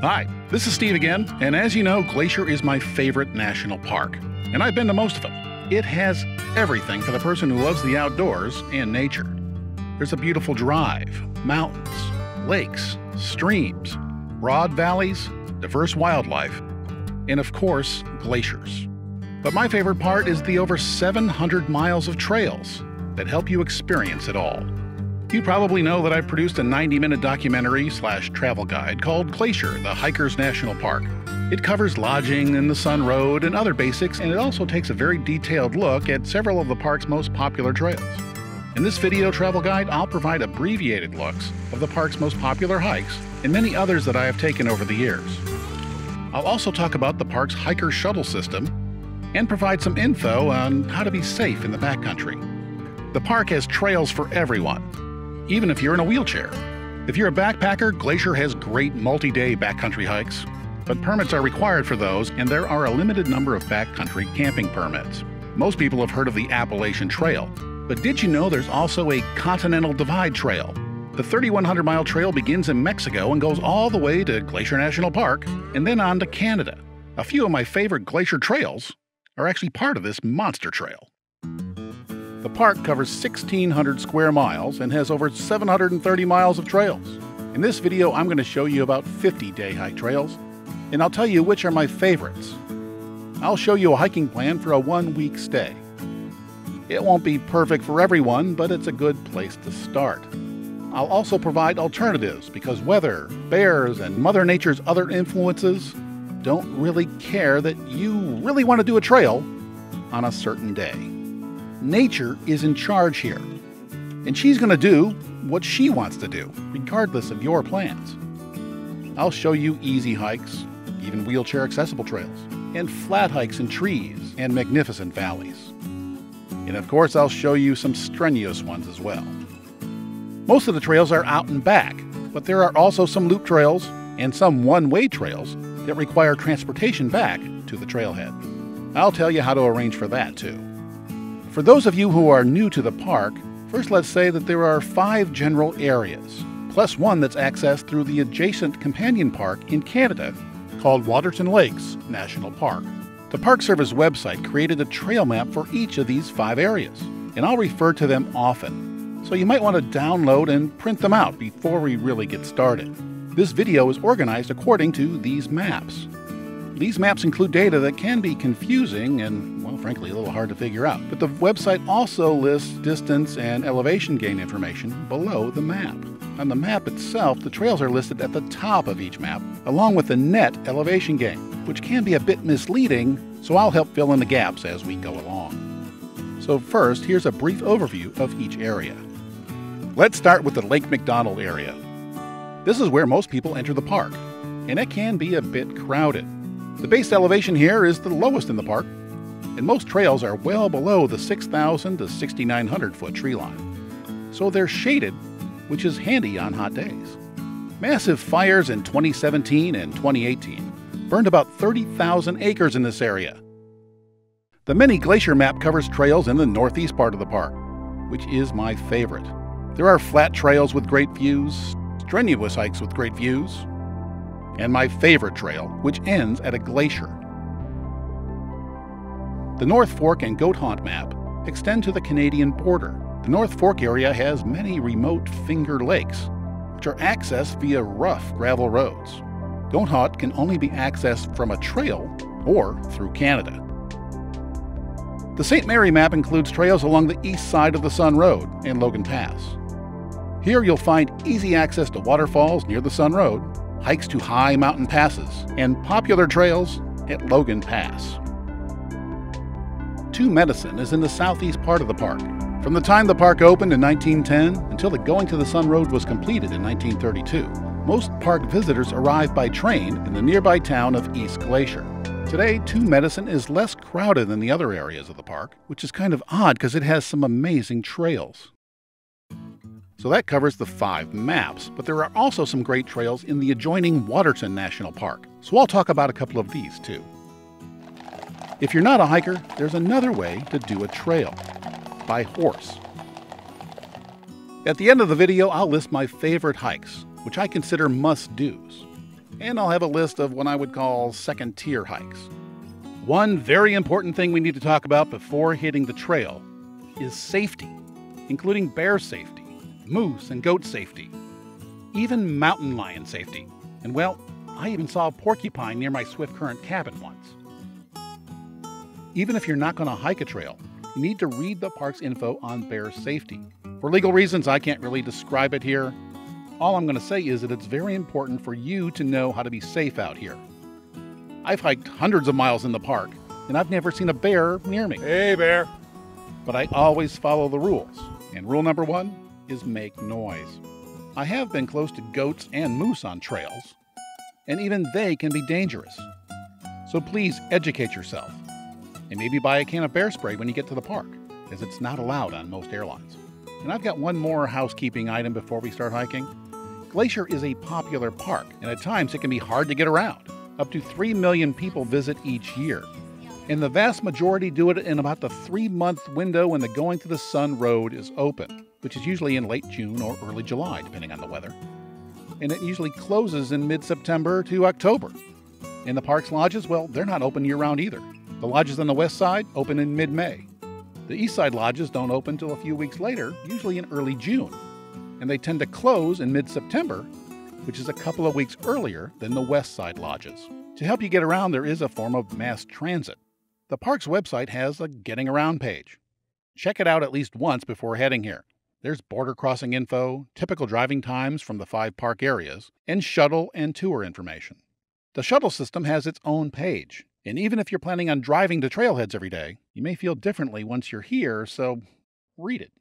Hi, this is Steve again, and as you know, Glacier is my favorite national park, and I've been to most of them. It has everything for the person who loves the outdoors and nature. There's a beautiful drive, mountains, lakes, streams, broad valleys, diverse wildlife, and of course, glaciers. But my favorite part is the over 700 miles of trails that help you experience it all. You probably know that I've produced a 90-minute documentary/travel guide called Glacier, the Hiker's National Park. It covers lodging and the Sun Road and other basics, and it also takes a very detailed look at several of the park's most popular trails. In this video travel guide, I'll provide abbreviated looks of the park's most popular hikes and many others that I have taken over the years. I'll also talk about the park's hiker shuttle system and provide some info on how to be safe in the backcountry. The park has trails for everyone, even if you're in a wheelchair. If you're a backpacker, Glacier has great multi-day backcountry hikes, but permits are required for those, and there are a limited number of backcountry camping permits. Most people have heard of the Appalachian Trail, but did you know there's also a Continental Divide Trail? The 3,100-mile trail begins in Mexico and goes all the way to Glacier National Park and then on to Canada. A few of my favorite Glacier trails are actually part of this monster trail. The park covers 1,600 square miles and has over 730 miles of trails. In this video, I'm going to show you about 50 day hike trails, and I'll tell you which are my favorites. I'll show you a hiking plan for a 1-week stay. It won't be perfect for everyone, but it's a good place to start. I'll also provide alternatives because weather, bears, and Mother Nature's other influences don't really care that you really want to do a trail on a certain day. Nature is in charge here, and she's going to do what she wants to do, regardless of your plans. I'll show you easy hikes, even wheelchair-accessible trails, and flat hikes in trees and magnificent valleys. And of course, I'll show you some strenuous ones as well. Most of the trails are out and back, but there are also some loop trails and some one-way trails that require transportation back to the trailhead. I'll tell you how to arrange for that too. For those of you who are new to the park, first let's say that there are 5 general areas, plus one that's accessed through the adjacent companion park in Canada called Waterton Lakes National Park. The Park Service website created a trail map for each of these 5 areas, and I'll refer to them often, so you might want to download and print them out before we really get started. This video is organized according to these maps. These maps include data that can be confusing and, well, frankly, a little hard to figure out. But the website also lists distance and elevation gain information below the map. On the map itself, the trails are listed at the top of each map, along with the net elevation gain, which can be a bit misleading, so I'll help fill in the gaps as we go along. So first, here's a brief overview of each area. Let's start with the Lake McDonald area. This is where most people enter the park, and it can be a bit crowded. The base elevation here is the lowest in the park, and most trails are well below the 6,000 to 6,900 foot tree line. So they're shaded, which is handy on hot days. Massive fires in 2017 and 2018 burned about 30,000 acres in this area. The mini Glacier map covers trails in the northeast part of the park, which is my favorite. There are flat trails with great views, strenuous hikes with great views, and my favorite trail, which ends at a glacier. The North Fork and Goat Haunt map extend to the Canadian border. The North Fork area has many remote finger lakes, which are accessed via rough gravel roads. Goat Haunt can only be accessed from a trail or through Canada. The St. Mary map includes trails along the east side of the Sun Road and Logan Pass. Here you'll find easy access to waterfalls near the Sun Road, hikes to high mountain passes, and popular trails at Logan Pass. Two Medicine is in the southeast part of the park. From the time the park opened in 1910 until the Going to the Sun Road was completed in 1932, most park visitors arrive by train in the nearby town of East Glacier. Today, Two Medicine is less crowded than the other areas of the park, which is kind of odd because it has some amazing trails. So that covers the 5 maps, but there are also some great trails in the adjoining Waterton National Park, so I'll talk about a couple of these too. If you're not a hiker, there's another way to do a trail: by horse. At the end of the video, I'll list my favorite hikes, which I consider must-dos. and I'll have a list of what I would call second-tier hikes. One very important thing we need to talk about before hitting the trail is safety, including bear safety, moose and goat safety, even mountain lion safety. And well, I even saw a porcupine near my Swift Current cabin once. Even if you're not going to hike a trail, you need to read the park's info on bear safety. For legal reasons, I can't really describe it here. All I'm going to say is that it's very important for you to know how to be safe out here. I've hiked hundreds of miles in the park, and I've never seen a bear near me. Hey, bear. But I always follow the rules. And rule number 1 is make noise. I have been close to goats and moose on trails, and even they can be dangerous. So please educate yourself, and maybe buy a can of bear spray when you get to the park, as it's not allowed on most airlines. And I've got one more housekeeping item before we start hiking. Glacier is a popular park, and at times it can be hard to get around. Up to 3 million people visit each year, and the vast majority do it in about the 3-month window when the Going to the Sun Road is open, which is usually in late June or early July, depending on the weather. And it usually closes in mid-September to October. And the park's lodges, well, they're not open year-round either. The lodges on the west side open in mid-May. The east side lodges don't open until a few weeks later, usually in early June. And they tend to close in mid-September, which is a couple of weeks earlier than the west side lodges. To help you get around, there is a form of mass transit. The park's website has a Getting Around page. Check it out at least once before heading here. There's border crossing info, typical driving times from the 5 park areas, and shuttle and tour information. The shuttle system has its own page, and even if you're planning on driving to trailheads every day, you may feel differently once you're here, so read it.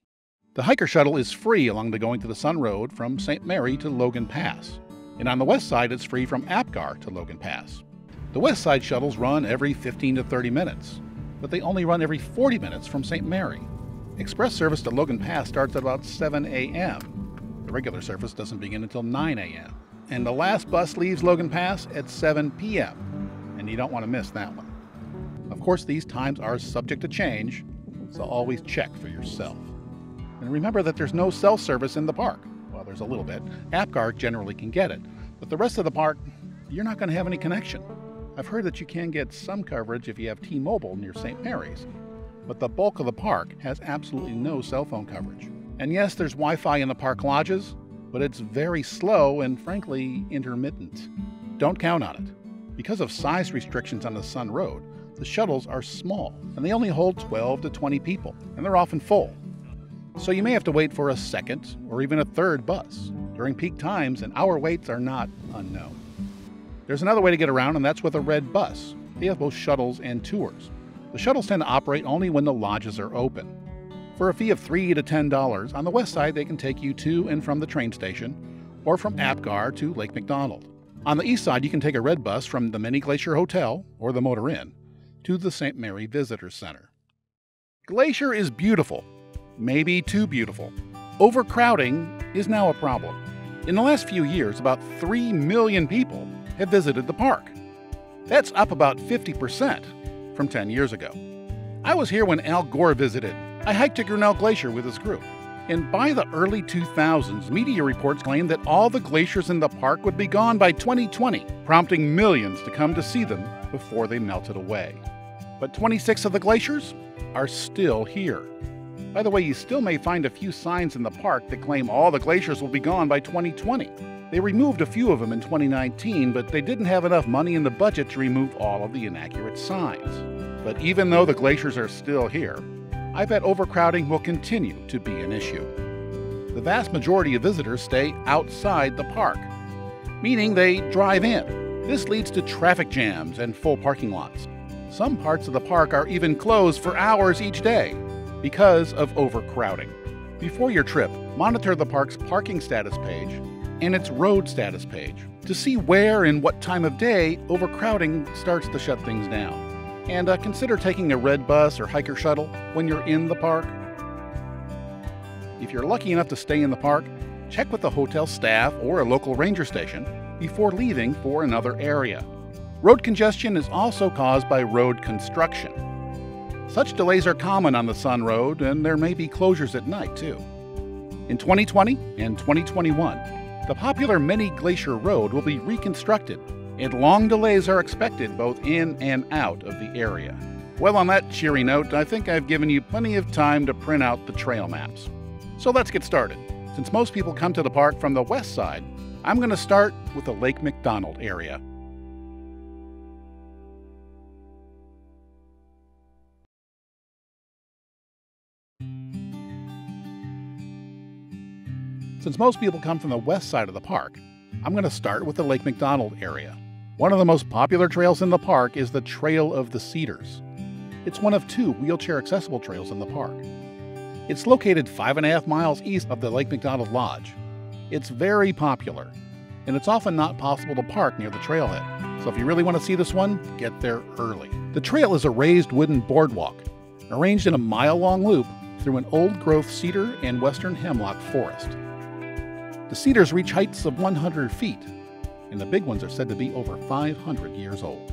The hiker shuttle is free along the Going to the Sun Road from St. Mary to Logan Pass, and on the west side it's free from Apgar to Logan Pass. The west side shuttles run every 15 to 30 minutes, but they only run every 40 minutes from St. Mary. Express service to Logan Pass starts at about 7 a.m. The regular service doesn't begin until 9 a.m. And the last bus leaves Logan Pass at 7 p.m., and you don't want to miss that one. Of course, these times are subject to change, so always check for yourself. And remember that there's no cell service in the park. Well, there's a little bit. Apgar generally can get it, but the rest of the park, you're not going to have any connection. I've heard that you can get some coverage if you have T-Mobile near St. Mary's, but the bulk of the park has absolutely no cell phone coverage. And yes, there's Wi-Fi in the park lodges, but it's very slow and frankly intermittent. Don't count on it. Because of size restrictions on the Sun Road, the shuttles are small, and they only hold 12 to 20 people, and they're often full. So you may have to wait for a second or even a third bus during peak times, and hour waits are not unknown. There's another way to get around, and that's with a red bus. They have both shuttles and tours. The shuttles tend to operate only when the lodges are open. For a fee of $3 to $10, on the west side they can take you to and from the train station, or from Apgar to Lake McDonald. On the east side you can take a red bus from the Mini Glacier Hotel, or the Motor Inn, to the St. Mary Visitor Center. Glacier is beautiful. Maybe too beautiful. Overcrowding is now a problem. In the last few years, about 3 million people have visited the park. That's up about 50% from 10 years ago. I was here when Al Gore visited. I hiked to Grinnell Glacier with his group. And by the early 2000s, media reports claimed that all the glaciers in the park would be gone by 2020, prompting millions to come to see them before they melted away. But 26 of the glaciers are still here. By the way, you still may find a few signs in the park that claim all the glaciers will be gone by 2020. They removed a few of them in 2019, but they didn't have enough money in the budget to remove all of the inaccurate signs. But even though the glaciers are still here, I bet overcrowding will continue to be an issue. The vast majority of visitors stay outside the park, meaning they drive in. This leads to traffic jams and full parking lots. Some parts of the park are even closed for hours each day because of overcrowding. Before your trip, monitor the park's parking status page and its road status page to see where and what time of day overcrowding starts to shut things down. And consider taking a red bus or hiker shuttle when you're in the park. If you're lucky enough to stay in the park, check with the hotel staff or a local ranger station before leaving for another area. Road congestion is also caused by road construction. Such delays are common on the Sun Road, and there may be closures at night, too. In 2020 and 2021, The popular Mini Glacier Road will be reconstructed, and long delays are expected both in and out of the area. Well, on that cheery note, I think I've given you plenty of time to print out the trail maps. So let's get started. Since most people come to the park from the west side, I'm going to start with the Lake McDonald area. Since most people come from the west side of the park, I'm going to start with the Lake McDonald area. One of the most popular trails in the park is the Trail of the Cedars. It's one of 2 wheelchair-accessible trails in the park. It's located 5.5 miles east of the Lake McDonald Lodge. It's very popular, and it's often not possible to park near the trailhead. So if you really want to see this one, get there early. The trail is a raised wooden boardwalk, arranged in a mile-long loop through an old-growth cedar and western hemlock forest. The cedars reach heights of 100 feet, and the big ones are said to be over 500 years old.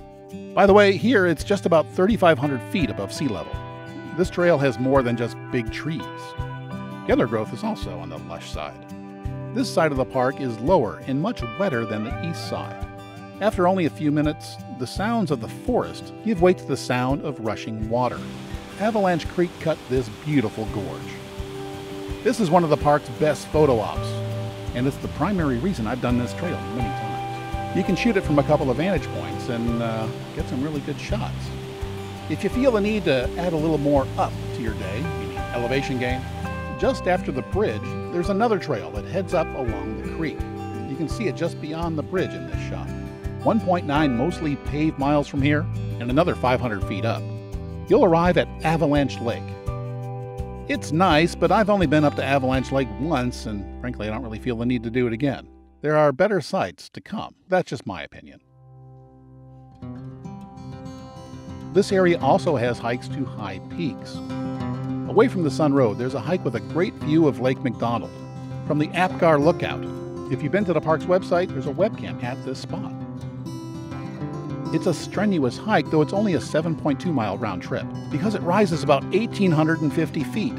By the way, here it's just about 3,500 feet above sea level. This trail has more than just big trees. The undergrowth is also on the lush side. This side of the park is lower and much wetter than the east side. After only a few minutes, the sounds of the forest give way to the sound of rushing water. Avalanche Creek cut this beautiful gorge. This is one of the park's best photo ops, and it's the primary reason I've done this trail many times. You can shoot it from a couple of vantage points and get some really good shots. If you feel the need to add a little more up to your day, meaning elevation gain, just after the bridge, there's another trail that heads up along the creek. You can see it just beyond the bridge in this shot. 1.9 mostly paved miles from here, and another 500 feet up. You'll arrive at Avalanche Lake. It's nice, but I've only been up to Avalanche Lake once, and frankly, I don't really feel the need to do it again. There are better sights to come. That's just my opinion. This area also has hikes to high peaks. Away from the Sun Road, there's a hike with a great view of Lake McDonald from the Apgar Lookout. If you've been to the park's website, there's a webcam at this spot. It's a strenuous hike, though it's only a 7.2-mile round trip, because it rises about 1,850 feet.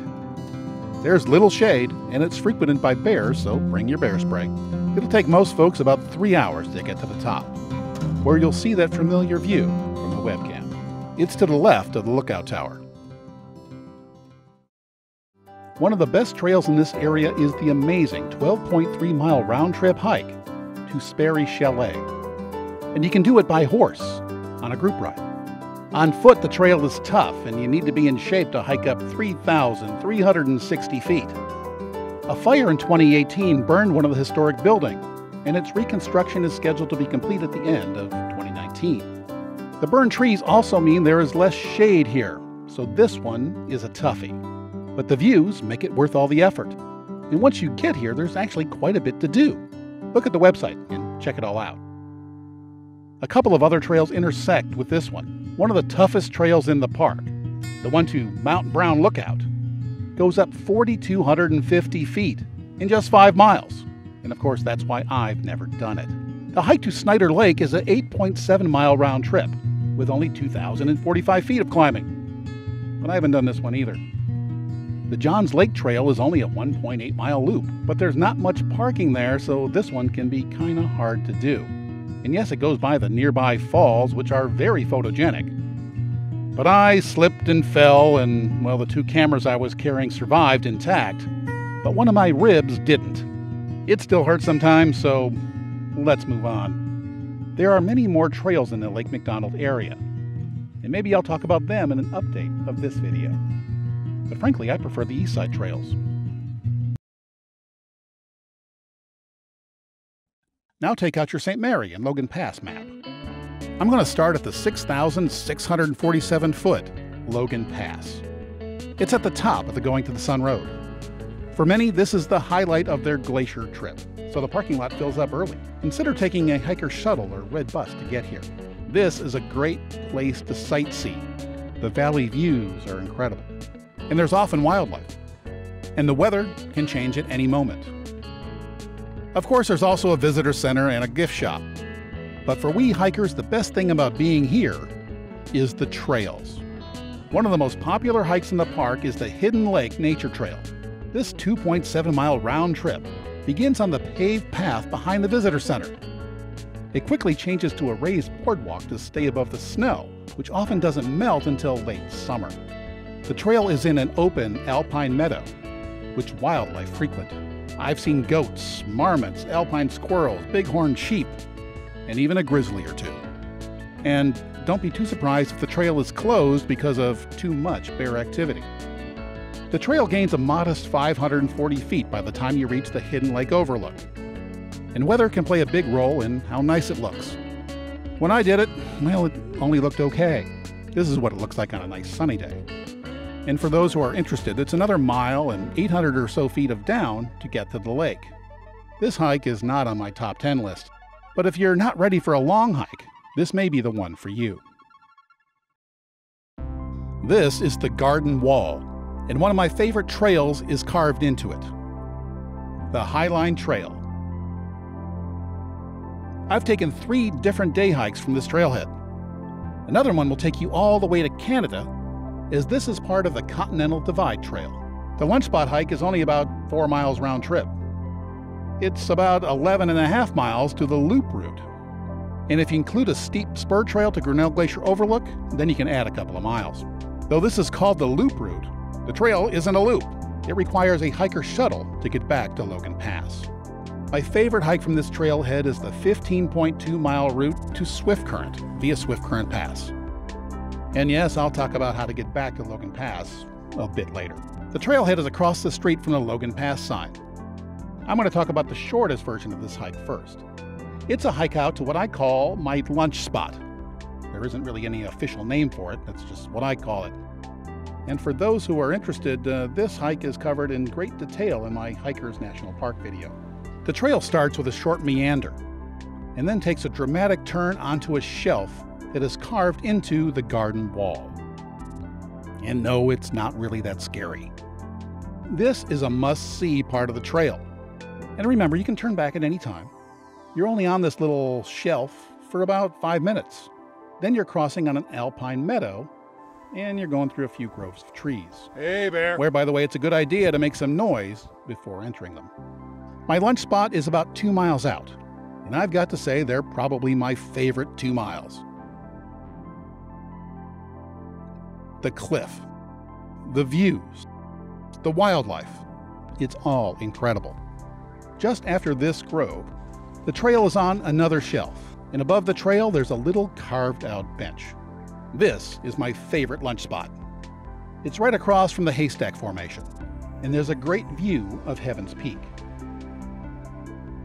There's little shade, and it's frequented by bears, so bring your bear spray. It'll take most folks about 3 hours to get to the top, where you'll see that familiar view from the webcam. It's to the left of the lookout tower. One of the best trails in this area is the amazing 12.3-mile round-trip hike to Sperry Chalet. And you can do it by horse, on a group ride. On foot, the trail is tough, and you need to be in shape to hike up 3,360 feet. A fire in 2018 burned one of the historic buildings, and its reconstruction is scheduled to be complete at the end of 2019. The burned trees also mean there is less shade here, so this one is a toughie. But the views make it worth all the effort. And once you get here, there's actually quite a bit to do. Look at the website and check it all out. A couple of other trails intersect with this one of the toughest trails in the park. The one to Mount Brown Lookout goes up 4,250 feet in just 5 miles. And of course, that's why I've never done it. The hike to Snyder Lake is an 8.7-mile round trip with only 2,045 feet of climbing. But I haven't done this one either. The Johns Lake Trail is only a 1.8-mile loop, but there's not much parking there, so this one can be kinda hard to do. And yes, it goes by the nearby falls, which are very photogenic. But I slipped and fell, and, well, the 2 cameras I was carrying survived intact, but one of my ribs didn't. It still hurts sometimes, so let's move on. There are many more trails in the Lake McDonald area, and maybe I'll talk about them in an update of this video. But frankly, I prefer the east side trails. Now take out your St. Mary and Logan Pass map. I'm going to start at the 6,647-foot Logan Pass. It's at the top of the Going to the Sun Road. For many, this is the highlight of their Glacier trip, so the parking lot fills up early. Consider taking a hiker shuttle or red bus to get here. This is a great place to sightsee. The valley views are incredible, and there's often wildlife. And the weather can change at any moment. Of course, there's also a visitor center and a gift shop. But for we hikers, the best thing about being here is the trails. One of the most popular hikes in the park is the Hidden Lake Nature Trail. This 2.7-mile round trip begins on the paved path behind the visitor center. It quickly changes to a raised boardwalk to stay above the snow, which often doesn't melt until late summer. The trail is in an open alpine meadow, which wildlife frequent. I've seen goats, marmots, alpine squirrels, bighorn sheep, and even a grizzly or two. And don't be too surprised if the trail is closed because of too much bear activity. The trail gains a modest 540 feet by the time you reach the Hidden Lake overlook. And weather can play a big role in how nice it looks. When I did it, well, it only looked okay. This is what it looks like on a nice sunny day. And for those who are interested, it's another mile and 800 or so feet of down to get to the lake. This hike is not on my top 10 list, but if you're not ready for a long hike, this may be the one for you. This is the Garden Wall, and one of my favorite trails is carved into it. The Highline Trail. I've taken 3 different day hikes from this trailhead. Another one will take you all the way to Canada, as this is part of the Continental Divide Trail. The lunch spot hike is only about 4 miles round trip. It's about 11.5 miles to the loop route. And if you include a steep spur trail to Grinnell Glacier Overlook, then you can add a couple of miles. Though this is called the loop route, the trail isn't a loop. It requires a hiker shuttle to get back to Logan Pass. My favorite hike from this trailhead is the 15.2-mile route to Swift Current via Swift Current Pass. And yes, I'll talk about how to get back to Logan Pass a bit later. The trailhead is across the street from the Logan Pass sign. I'm going to talk about the shortest version of this hike first. It's a hike out to what I call my lunch spot. There isn't really any official name for it, that's just what I call it. And for those who are interested, this hike is covered in great detail in my Hikers National Park video. The trail starts with a short meander, and then takes a dramatic turn onto a shelf that is carved into the garden wall. And no, it's not really that scary. This is a must-see part of the trail. And remember, you can turn back at any time. You're only on this little shelf for about 5 minutes. Then you're crossing on an alpine meadow, and you're going through a few groves of trees. Hey, bear. Where, by the way, it's a good idea to make some noise before entering them. My lunch spot is about 2 miles out, and I've got to say they're probably my favorite 2 miles. The cliff, the views, the wildlife, it's all incredible. Just after this grove, the trail is on another shelf, and above the trail there's a little carved-out bench. This is my favorite lunch spot. It's right across from the haystack formation, and there's a great view of Heaven's Peak.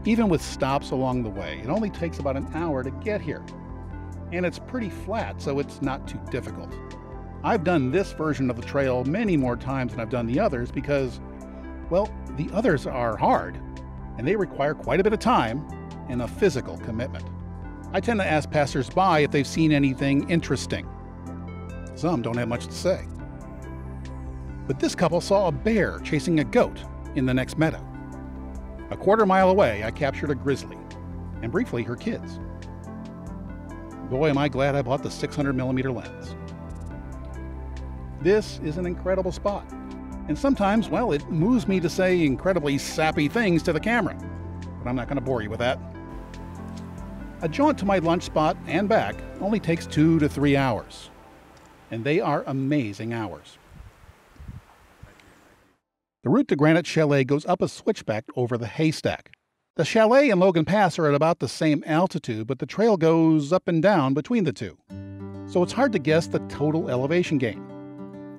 Even with stops along the way, it only takes about an hour to get here. And it's pretty flat, so it's not too difficult. I've done this version of the trail many more times than I've done the others because, well, the others are hard, and they require quite a bit of time and a physical commitment. I tend to ask passers-by if they've seen anything interesting. Some don't have much to say. But this couple saw a bear chasing a goat in the next meadow. A quarter mile away, I captured a grizzly, and briefly her kids. Boy, am I glad I bought the 600mm lens. This is an incredible spot, and sometimes, well, it moves me to say incredibly sappy things to the camera, but I'm not going to bore you with that. A jaunt to my lunch spot and back only takes 2 to 3 hours, and they are amazing hours. The route to Granite Chalet goes up a switchback over the haystack. The chalet and Logan Pass are at about the same altitude, but the trail goes up and down between the two. So it's hard to guess the total elevation gain.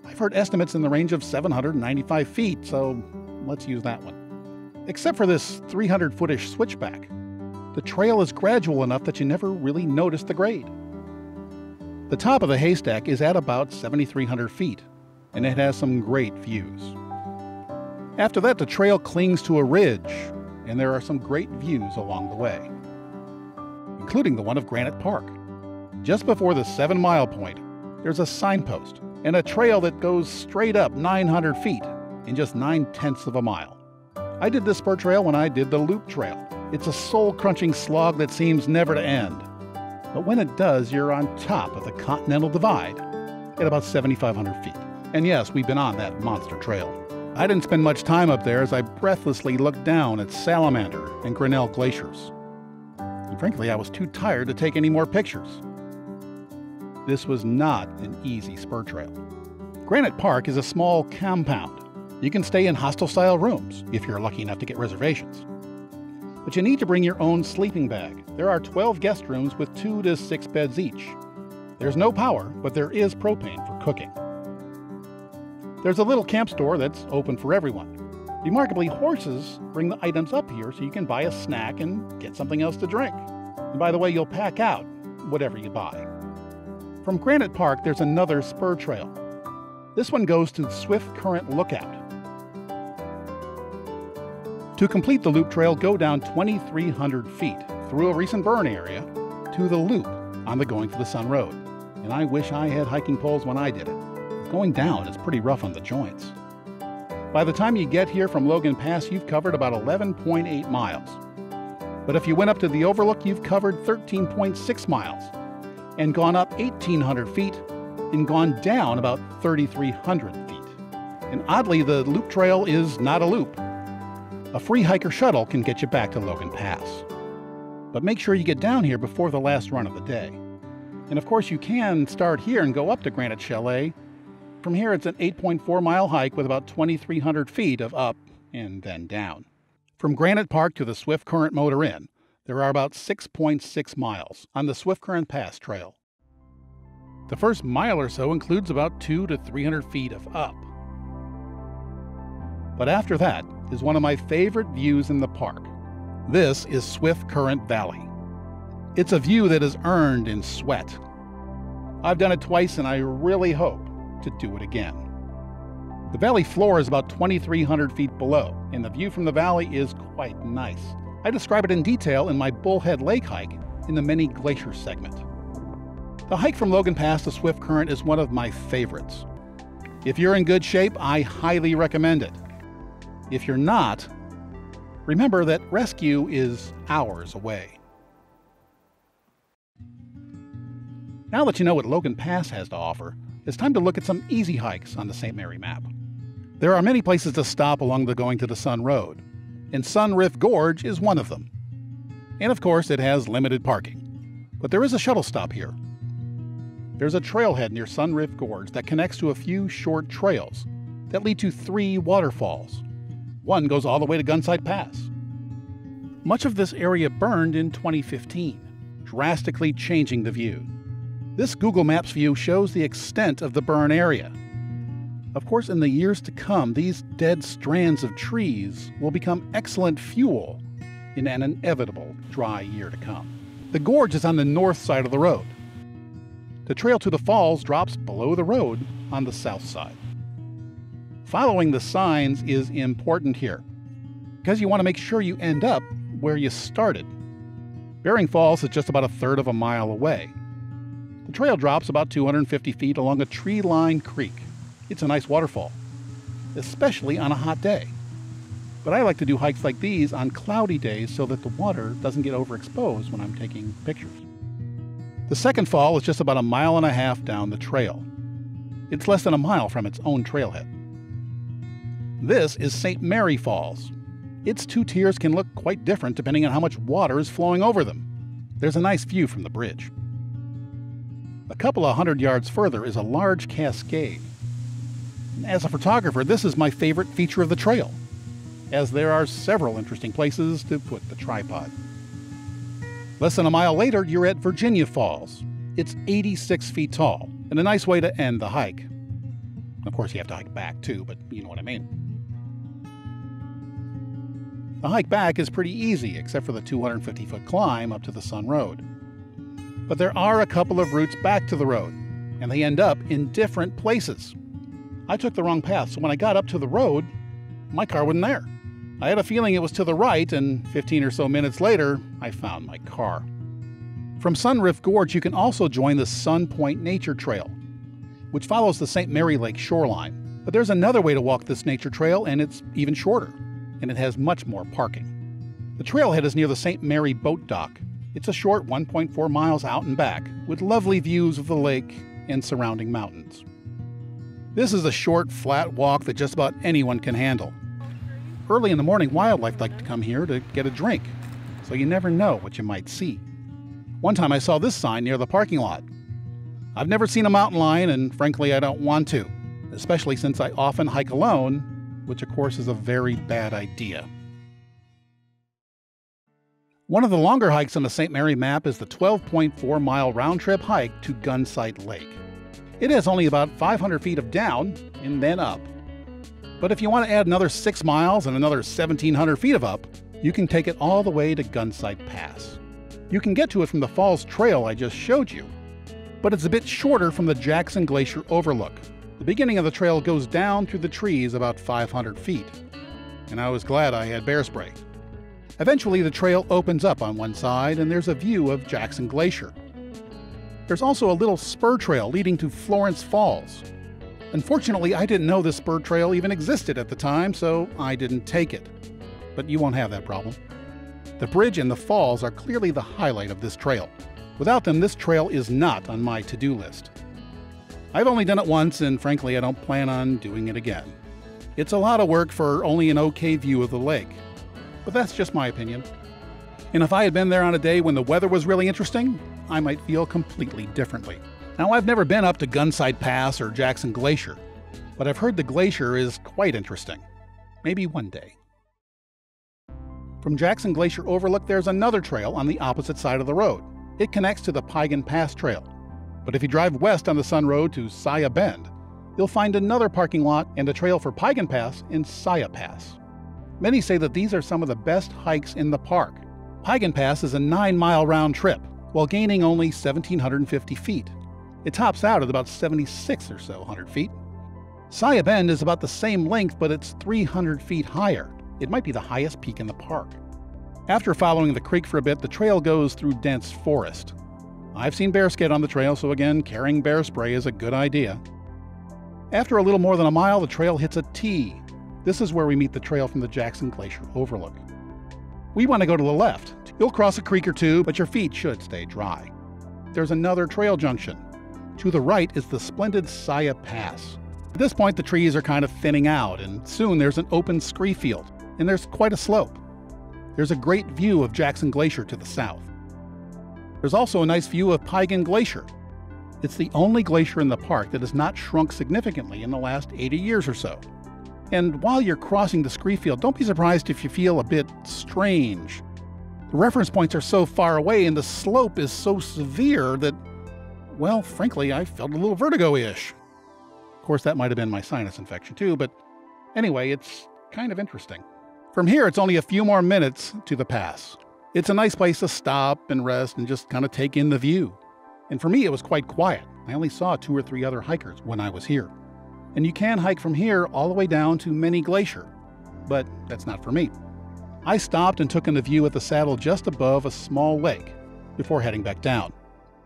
I've heard estimates in the range of 795 feet, so let's use that one. Except for this 300-footish switchback, the trail is gradual enough that you never really notice the grade. The top of the haystack is at about 7,300 feet, and it has some great views. After that, the trail clings to a ridge, and there are some great views along the way, including the one of Granite Park. Just before the 7-mile point, there's a signpost and a trail that goes straight up 900 feet in just 9/10 of a mile. I did this spur trail when I did the loop trail. It's a soul-crunching slog that seems never to end. But when it does, you're on top of the Continental Divide at about 7,500 feet. And yes, we've been on that monster trail. I didn't spend much time up there as I breathlessly looked down at Salamander and Grinnell glaciers. And frankly, I was too tired to take any more pictures. This was not an easy spur trail. Granite Park is a small compound. You can stay in hostel-style rooms if you're lucky enough to get reservations. But you need to bring your own sleeping bag. There are 12 guest rooms with 2 to 6 beds each. There's no power, but there is propane for cooking. There's a little camp store that's open for everyone. Remarkably, horses bring the items up here so you can buy a snack and get something else to drink. And by the way, you'll pack out whatever you buy. From Granite Park, there's another spur trail. This one goes to Swift Current Lookout. To complete the loop trail, go down 2,300 feet through a recent burn area to the loop on the Going to the Sun Road. And I wish I had hiking poles when I did it. Going down is pretty rough on the joints. By the time you get here from Logan Pass, you've covered about 11.8 miles. But if you went up to the overlook, you've covered 13.6 miles and gone up 1,800 feet and gone down about 3,300 feet. And oddly, the loop trail is not a loop. A free hiker shuttle can get you back to Logan Pass. But make sure you get down here before the last run of the day. And of course, you can start here and go up to Granite Chalet. From here, it's an 8.4-mile hike with about 2,300 feet of up and then down. From Granite Park to the Swift Current Motor Inn, there are about 6.6 miles on the Swift Current Pass Trail. The first mile or so includes about 200 to 300 feet of up. But after that is one of my favorite views in the park. This is Swift Current Valley. It's a view that is earned in sweat. I've done it twice and I really hope to do it again. The valley floor is about 2,300 feet below, and the view from the valley is quite nice. I describe it in detail in my Bullhead Lake hike in the Many Glacier segment. The hike from Logan Pass to Swift Current is one of my favorites. If you're in good shape, I highly recommend it. If you're not, remember that rescue is hours away. Now that you know what Logan Pass has to offer, it's time to look at some easy hikes on the St. Mary map. There are many places to stop along the Going to the Sun Road, and Sun Rift Gorge is one of them. And of course, it has limited parking. But there is a shuttle stop here. There's a trailhead near Sun Rift Gorge that connects to a few short trails that lead to 3 waterfalls. One goes all the way to Gunsight Pass. Much of this area burned in 2015, drastically changing the view. This Google Maps view shows the extent of the burn area. Of course, in the years to come, these dead strands of trees will become excellent fuel in an inevitable dry year to come. The gorge is on the north side of the road. The trail to the falls drops below the road on the south side. Following the signs is important here, because you want to make sure you end up where you started. Bering Falls is just about 1/3 of a mile away. The trail drops about 250 feet along a tree-lined creek. It's a nice waterfall, especially on a hot day. But I like to do hikes like these on cloudy days so that the water doesn't get overexposed when I'm taking pictures. The second fall is just about 1.5 miles down the trail. It's less than a mile from its own trailhead. This is St. Mary Falls. Its 2 tiers can look quite different depending on how much water is flowing over them. There's a nice view from the bridge. A couple of 100 yards further is a large cascade. As a photographer, this is my favorite feature of the trail, as there are several interesting places to put the tripod. Less than a mile later, you're at Virginia Falls. It's 86 feet tall, and a nice way to end the hike. Of course, you have to hike back too, but you know what I mean. The hike back is pretty easy, except for the 250-foot climb up to the Sun Road. But there are a couple of routes back to the road, and they end up in different places. I took the wrong path, so when I got up to the road, my car wasn't there. I had a feeling it was to the right, and 15 or so minutes later, I found my car. From Sun Rift Gorge, you can also join the Sun Point Nature Trail, which follows the St. Mary Lake shoreline. But there's another way to walk this nature trail, and it's even shorter, and it has much more parking. The trailhead is near the St. Mary Boat Dock. It's a short 1.4 miles out and back, with lovely views of the lake and surrounding mountains. This is a short, flat walk that just about anyone can handle. Early in the morning, wildlife like to come here to get a drink, so you never know what you might see. One time I saw this sign near the parking lot. I've never seen a mountain lion, and frankly I don't want to, especially since I often hike alone, which of course is a very bad idea. One of the longer hikes on the St. Mary map is the 12.4-mile round-trip hike to Gunsight Lake. It has only about 500 feet of down and then up. But if you want to add another 6 miles and another 1,700 feet of up, you can take it all the way to Gunsight Pass. You can get to it from the Falls Trail I just showed you, but it's a bit shorter from the Jackson Glacier overlook. The beginning of the trail goes down through the trees about 500 feet, and I was glad I had bear spray. Eventually the trail opens up on one side and there's a view of Jackson Glacier. There's also a little spur trail leading to Florence Falls. Unfortunately, I didn't know this spur trail even existed at the time, so I didn't take it. But you won't have that problem. The bridge and the falls are clearly the highlight of this trail. Without them, this trail is not on my to-do list. I've only done it once, and frankly, I don't plan on doing it again. It's a lot of work for only an okay view of the lake. But that's just my opinion. And if I had been there on a day when the weather was really interesting, I might feel completely differently. Now, I've never been up to Gunsight Pass or Jackson Glacier, but I've heard the glacier is quite interesting. Maybe one day. From Jackson Glacier Overlook, there's another trail on the opposite side of the road. It connects to the Piegan Pass Trail. But if you drive west on the Sun Road to Saya Bend, you'll find another parking lot and a trail for Piegan Pass and Saya Pass. Many say that these are some of the best hikes in the park. Piegan Pass is a 9-mile round trip, while gaining only 1,750 feet. It tops out at about 76 or so 100 feet. Saya Bend is about the same length, but it's 300 feet higher. It might be the highest peak in the park. After following the creek for a bit, the trail goes through dense forest. I've seen bear skid on the trail, so again, carrying bear spray is a good idea. After a little more than a mile, the trail hits a T. This is where we meet the trail from the Jackson Glacier Overlook. We want to go to the left. You'll cross a creek or two, but your feet should stay dry. There's another trail junction. To the right is the splendid Saya Pass. At this point, the trees are kind of thinning out, and soon there's an open scree field, and there's quite a slope. There's a great view of Jackson Glacier to the south. There's also a nice view of Piegan Glacier. It's the only glacier in the park that has not shrunk significantly in the last 80 years or so. And while you're crossing the scree field, don't be surprised if you feel a bit strange. The reference points are so far away and the slope is so severe that, well, frankly, I felt a little vertigo-ish. Of course, that might have been my sinus infection too, but anyway, it's kind of interesting. From here, it's only a few more minutes to the pass. It's a nice place to stop and rest and just kind of take in the view. And for me, it was quite quiet. I only saw 2 or 3 other hikers when I was here. And you can hike from here all the way down to Many Glacier, but that's not for me. I stopped and took in the view at the saddle just above a small lake before heading back down.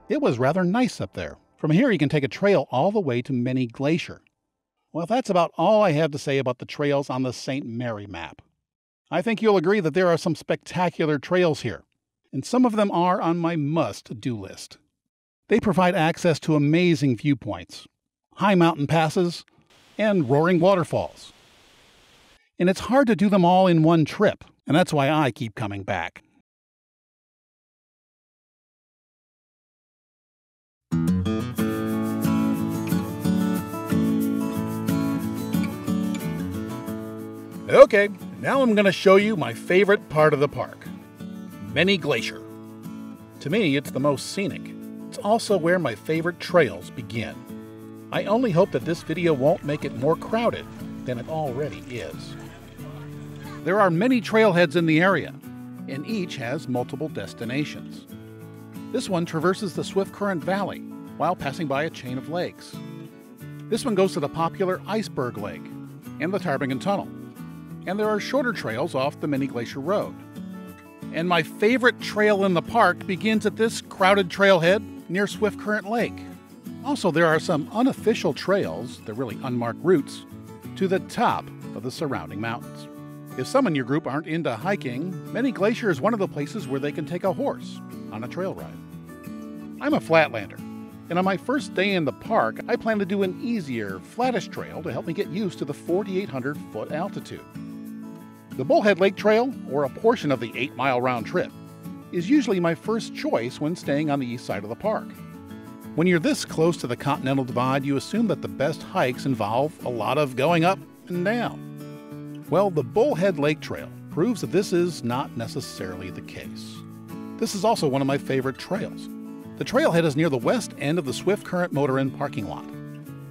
It was rather nice up there. From here, you can take a trail all the way to Many Glacier. Well, that's about all I have to say about the trails on the St. Mary map. I think you'll agree that there are some spectacular trails here, and some of them are on my must-do list. They provide access to amazing viewpoints, high mountain passes, and roaring waterfalls. And it's hard to do them all in one trip, and that's why I keep coming back. Okay, now I'm going to show you my favorite part of the park, Many Glacier. To me, it's the most scenic. It's also where my favorite trails begin. I only hope that this video won't make it more crowded than it already is. There are many trailheads in the area, and each has multiple destinations. This one traverses the Swift Current Valley while passing by a chain of lakes. This one goes to the popular Iceberg Lake and the Tarbingen Tunnel. And there are shorter trails off the Many Glacier Road. And my favorite trail in the park begins at this crowded trailhead near Swift Current Lake. Also, there are some unofficial trails, they're really unmarked routes, to the top of the surrounding mountains. If some in your group aren't into hiking, Many Glacier is one of the places where they can take a horse on a trail ride. I'm a flatlander, And on my first day in the park, I plan to do an easier, flattish trail to help me get used to the 4,800-foot altitude. The Bullhead Lake Trail, or a portion of the 8-mile round trip, is usually my first choice when staying on the east side of the park. When you're this close to the Continental Divide, you assume that the best hikes involve a lot of going up and down. Well, the Bullhead Lake Trail proves that this is not necessarily the case. This is also one of my favorite trails. The trailhead is near the west end of the Swift Current Motor Inn parking lot.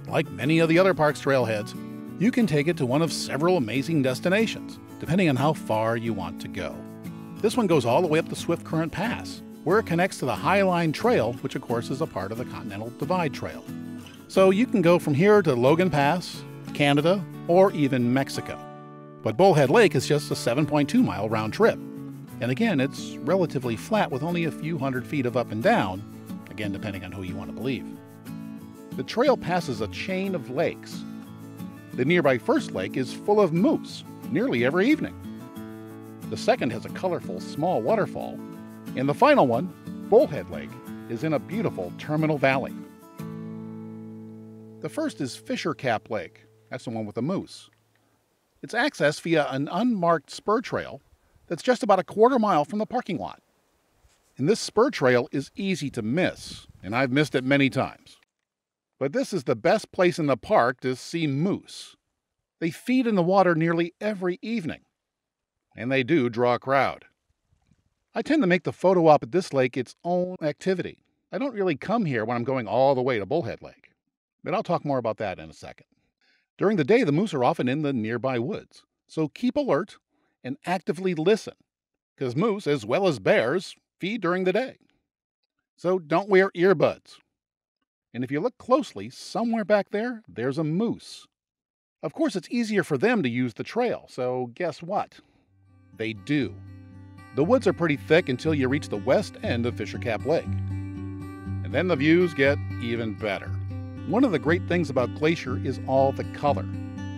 Like many of the other park's trailheads, you can take it to one of several amazing destinations, depending on how far you want to go. This one goes all the way up the Swift Current Pass, where it connects to the Highline Trail, which of course is a part of the Continental Divide Trail. So you can go from here to Logan Pass, Canada, or even Mexico. But Bullhead Lake is just a 7.2-mile round trip. And again, it's relatively flat with only a few hundred feet of up and down, again depending on who you want to believe. The trail passes a chain of lakes. The nearby first lake is full of moose nearly every evening. The second has a colorful small waterfall, and the final one, Bullhead Lake, is in a beautiful terminal valley. The first is Fisher Cap Lake. That's the one with the moose. It's accessed via an unmarked spur trail that's just about a quarter mile from the parking lot. And this spur trail is easy to miss, and I've missed it many times. But this is the best place in the park to see moose. They feed in the water nearly every evening, and they do draw a crowd. I tend to make the photo op at this lake its own activity. I don't really come here when I'm going all the way to Bullhead Lake, but I'll talk more about that in a second. During the day, the moose are often in the nearby woods, so keep alert and actively listen, because moose, as well as bears, feed during the day. So don't wear earbuds. And if you look closely, somewhere back there, there's a moose. Of course, it's easier for them to use the trail, so guess what? They do. The woods are pretty thick until you reach the west end of Fisher Cap Lake. And then the views get even better. One of the great things about Glacier is all the color.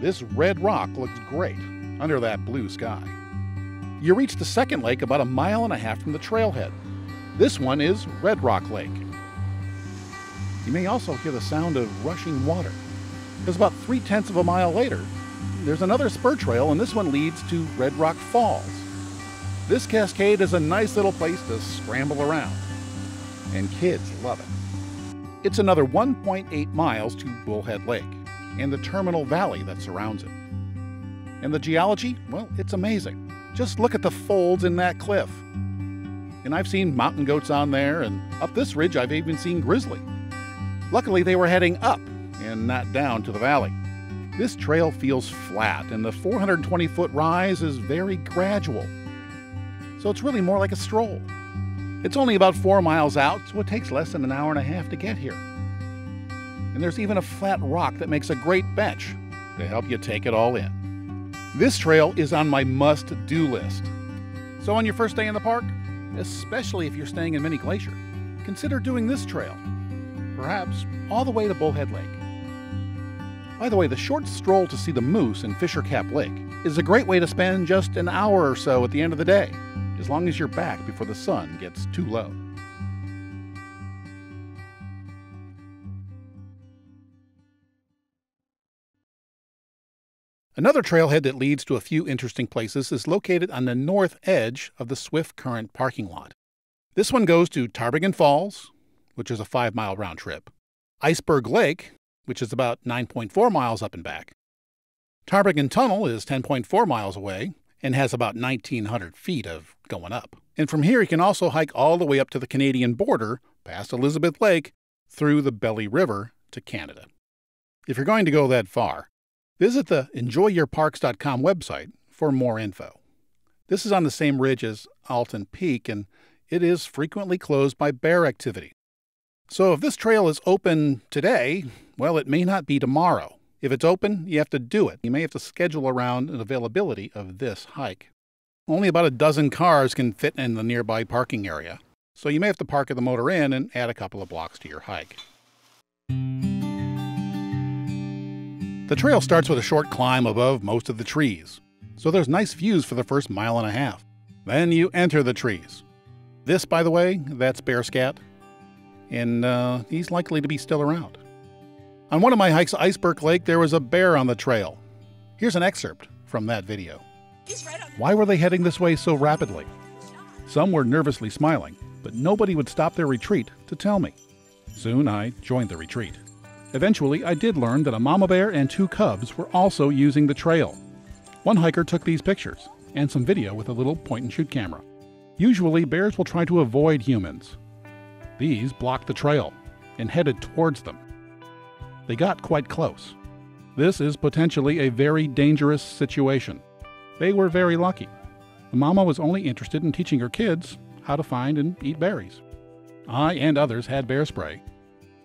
This red rock looks great under that blue sky. You reach the second lake about 1.5 miles from the trailhead. This one is Red Rock Lake. You may also hear the sound of rushing water, because about 0.3 of a mile later, there's another spur trail, and this one leads to Red Rock Falls. This cascade is a nice little place to scramble around, and kids love it. It's another 1.8 miles to Bullhead Lake and the terminal valley that surrounds it. And the geology, well, it's amazing. Just look at the folds in that cliff. And I've seen mountain goats on there, and up this ridge I've even seen grizzly. Luckily they were heading up and not down to the valley. This trail feels flat, and the 420-foot rise is very gradual. So it's really more like a stroll. It's only about 4 miles out, so it takes less than 1.5 hours to get here. And there's even a flat rock that makes a great bench to help you take it all in. This trail is on my must-do list. So on your first day in the park, especially if you're staying in Mini Glacier, consider doing this trail, perhaps all the way to Bullhead Lake. By the way, the short stroll to see the moose in Fisher Cap Lake is a great way to spend just an hour or so at the end of the day, as long as you're back before the sun gets too low. Another trailhead that leads to a few interesting places is located on the north edge of the Swift Current parking lot. This one goes to Tarbagon Falls, which is a 5-mile round trip, Iceberg Lake, which is about 9.4 miles up and back. Tarbagon Tunnel is 10.4 miles away and has about 1,900 feet of going up. And from here you can also hike all the way up to the Canadian border, past Elizabeth Lake, through the Belly River to Canada. If you're going to go that far, visit the enjoyyourparks.com website for more info. This is on the same ridge as Alton Peak, and it is frequently closed by bear activity. So if this trail is open today, well, it may not be tomorrow. If it's open, you have to do it. You may have to schedule around an availability of this hike. Only about a dozen cars can fit in the nearby parking area, so you may have to park at the motor inn and add a couple of blocks to your hike. The trail starts with a short climb above most of the trees, so there's nice views for the first 1.5 miles. Then you enter the trees. This, by the way, that's bear scat. and he's likely to be still around. On one of my hikes to Iceberg Lake, there was a bear on the trail. Here's an excerpt from that video. Why were they heading this way so rapidly? Some were nervously smiling, but nobody would stop their retreat to tell me. Soon I joined the retreat. Eventually, I did learn that a mama bear and 2 cubs were also using the trail. One hiker took these pictures and some video with a little point-and-shoot camera. Usually, bears will try to avoid humans. These blocked the trail and headed towards them. They got quite close. This is potentially a very dangerous situation. They were very lucky. The mama was only interested in teaching her kids how to find and eat berries. I and others had bear spray,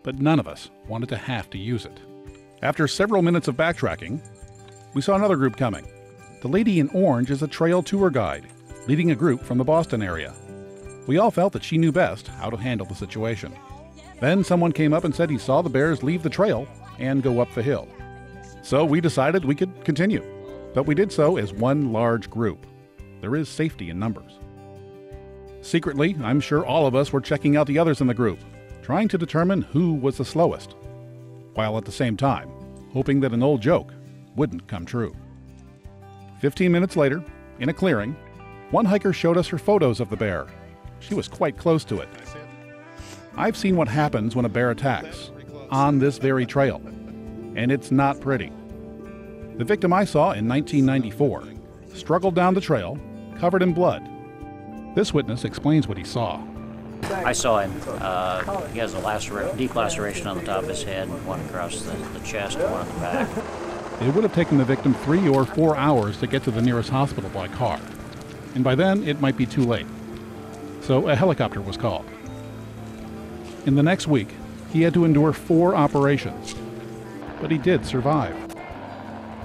but none of us wanted to have to use it. After several minutes of backtracking, we saw another group coming. The lady in orange is a trail tour guide, leading a group from the Boston area. We all felt that she knew best how to handle the situation. Then someone came up and said he saw the bears leave the trail and go up the hill. So we decided we could continue, but we did so as one large group. There is safety in numbers. Secretly, I'm sure all of us were checking out the others in the group, trying to determine who was the slowest, while at the same time, hoping that an old joke wouldn't come true. 15 minutes later, in a clearing, one hiker showed us her photos of the bear. She was quite close to it. I've seen what happens when a bear attacks, on this very trail, and it's not pretty. The victim I saw in 1994 struggled down the trail, covered in blood. This witness explains what he saw. I saw him. He has a deep laceration on the top of his head, one across the chest and one on the back. It would have taken the victim 3 or 4 hours to get to the nearest hospital by car, and by then it might be too late. So a helicopter was called. In the next week, he had to endure 4 operations, but he did survive.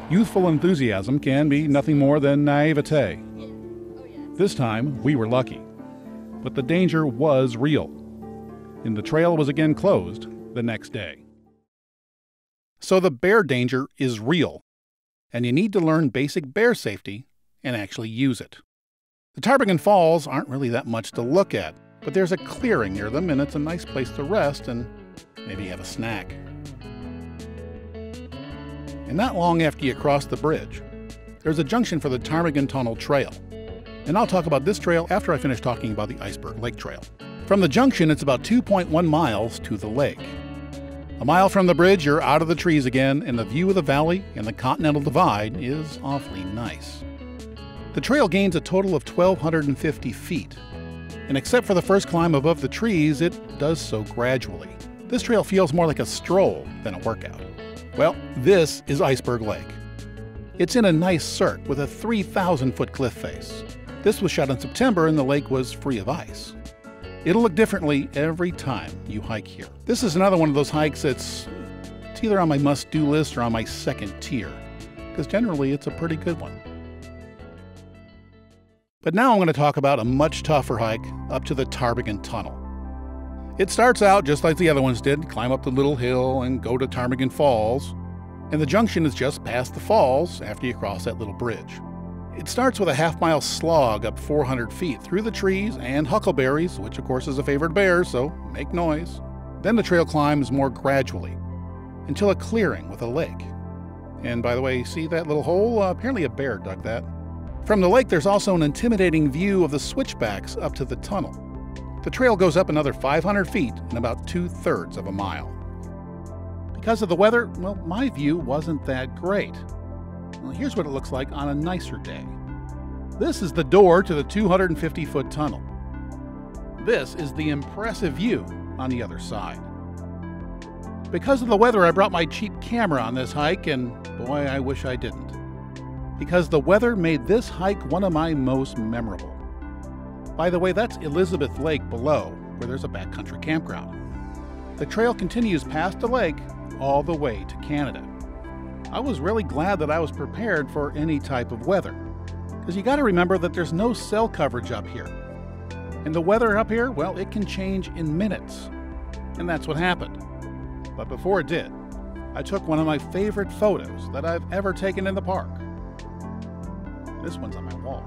Youthful enthusiasm can be nothing more than naivete. This time, we were lucky, but the danger was real, and the trail was again closed the next day. So the bear danger is real, and you need to learn basic bear safety and actually use it. The Tarbingen Falls aren't really that much to look at, but there's a clearing near them, and it's a nice place to rest and maybe have a snack. And not long after you cross the bridge, there's a junction for the Ptarmigan Tunnel Trail. And I'll talk about this trail after I finish talking about the Iceberg Lake Trail. From the junction, it's about 2.1 miles to the lake. A mile from the bridge, you're out of the trees again, and the view of the valley and the Continental Divide is awfully nice. The trail gains a total of 1,250 feet, and except for the first climb above the trees, it does so gradually. This trail feels more like a stroll than a workout. Well, this is Iceberg Lake. It's in a nice cirque with a 3,000-foot cliff face. This was shot in September and the lake was free of ice. It'll look differently every time you hike here. This is another one of those hikes it's either on my must-do list or on my second tier, because generally it's a pretty good one. But now I'm going to talk about a much tougher hike up to the Ptarmigan Tunnel. It starts out just like the other ones did, climb up the little hill and go to Ptarmigan Falls, and the junction is just past the falls after you cross that little bridge. It starts with a half-mile slog up 400 feet through the trees and huckleberries, which of course is a favorite bear, so make noise. Then the trail climbs more gradually until a clearing with a lake. And by the way, see that little hole? Apparently a bear dug that. From the lake, there's also an intimidating view of the switchbacks up to the tunnel. The trail goes up another 500 feet in about 2/3 of a mile. Because of the weather, well, my view wasn't that great. Well, here's what it looks like on a nicer day. This is the door to the 250-foot tunnel. This is the impressive view on the other side. Because of the weather, I brought my cheap camera on this hike, and boy, I wish I didn't. Because the weather made this hike one of my most memorable. By the way, that's Elizabeth Lake below, where there's a backcountry campground. The trail continues past the lake all the way to Canada. I was really glad that I was prepared for any type of weather, because you got to remember that there's no cell coverage up here. And the weather up here, well, it can change in minutes. And that's what happened. But before it did, I took one of my favorite photos that I've ever taken in the park. This one's on my wall.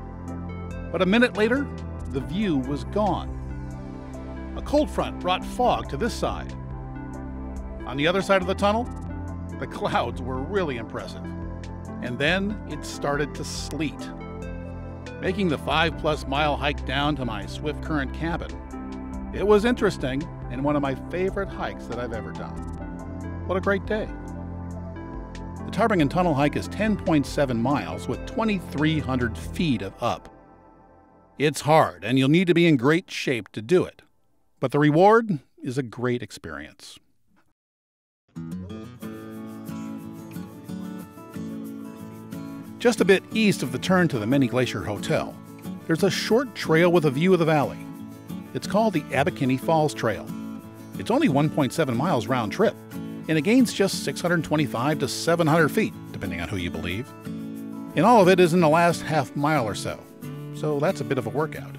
But a minute later, the view was gone. A cold front brought fog to this side. On the other side of the tunnel, the clouds were really impressive. And then it started to sleet, making the 5+ mile hike down to my Swift Current cabin. It was interesting and one of my favorite hikes that I've ever done. What a great day. The Tarbingen Tunnel hike is 10.7 miles with 2,300 feet of up. It's hard and you'll need to be in great shape to do it, but the reward is a great experience. Just a bit east of the turn to the Mini Glacier Hotel, there's a short trail with a view of the valley. It's called the Abercrombie Falls Trail. It's only 1.7 miles round trip, and it gains just 625 to 700 feet, depending on who you believe. And all of it is in the last half mile or so that's a bit of a workout.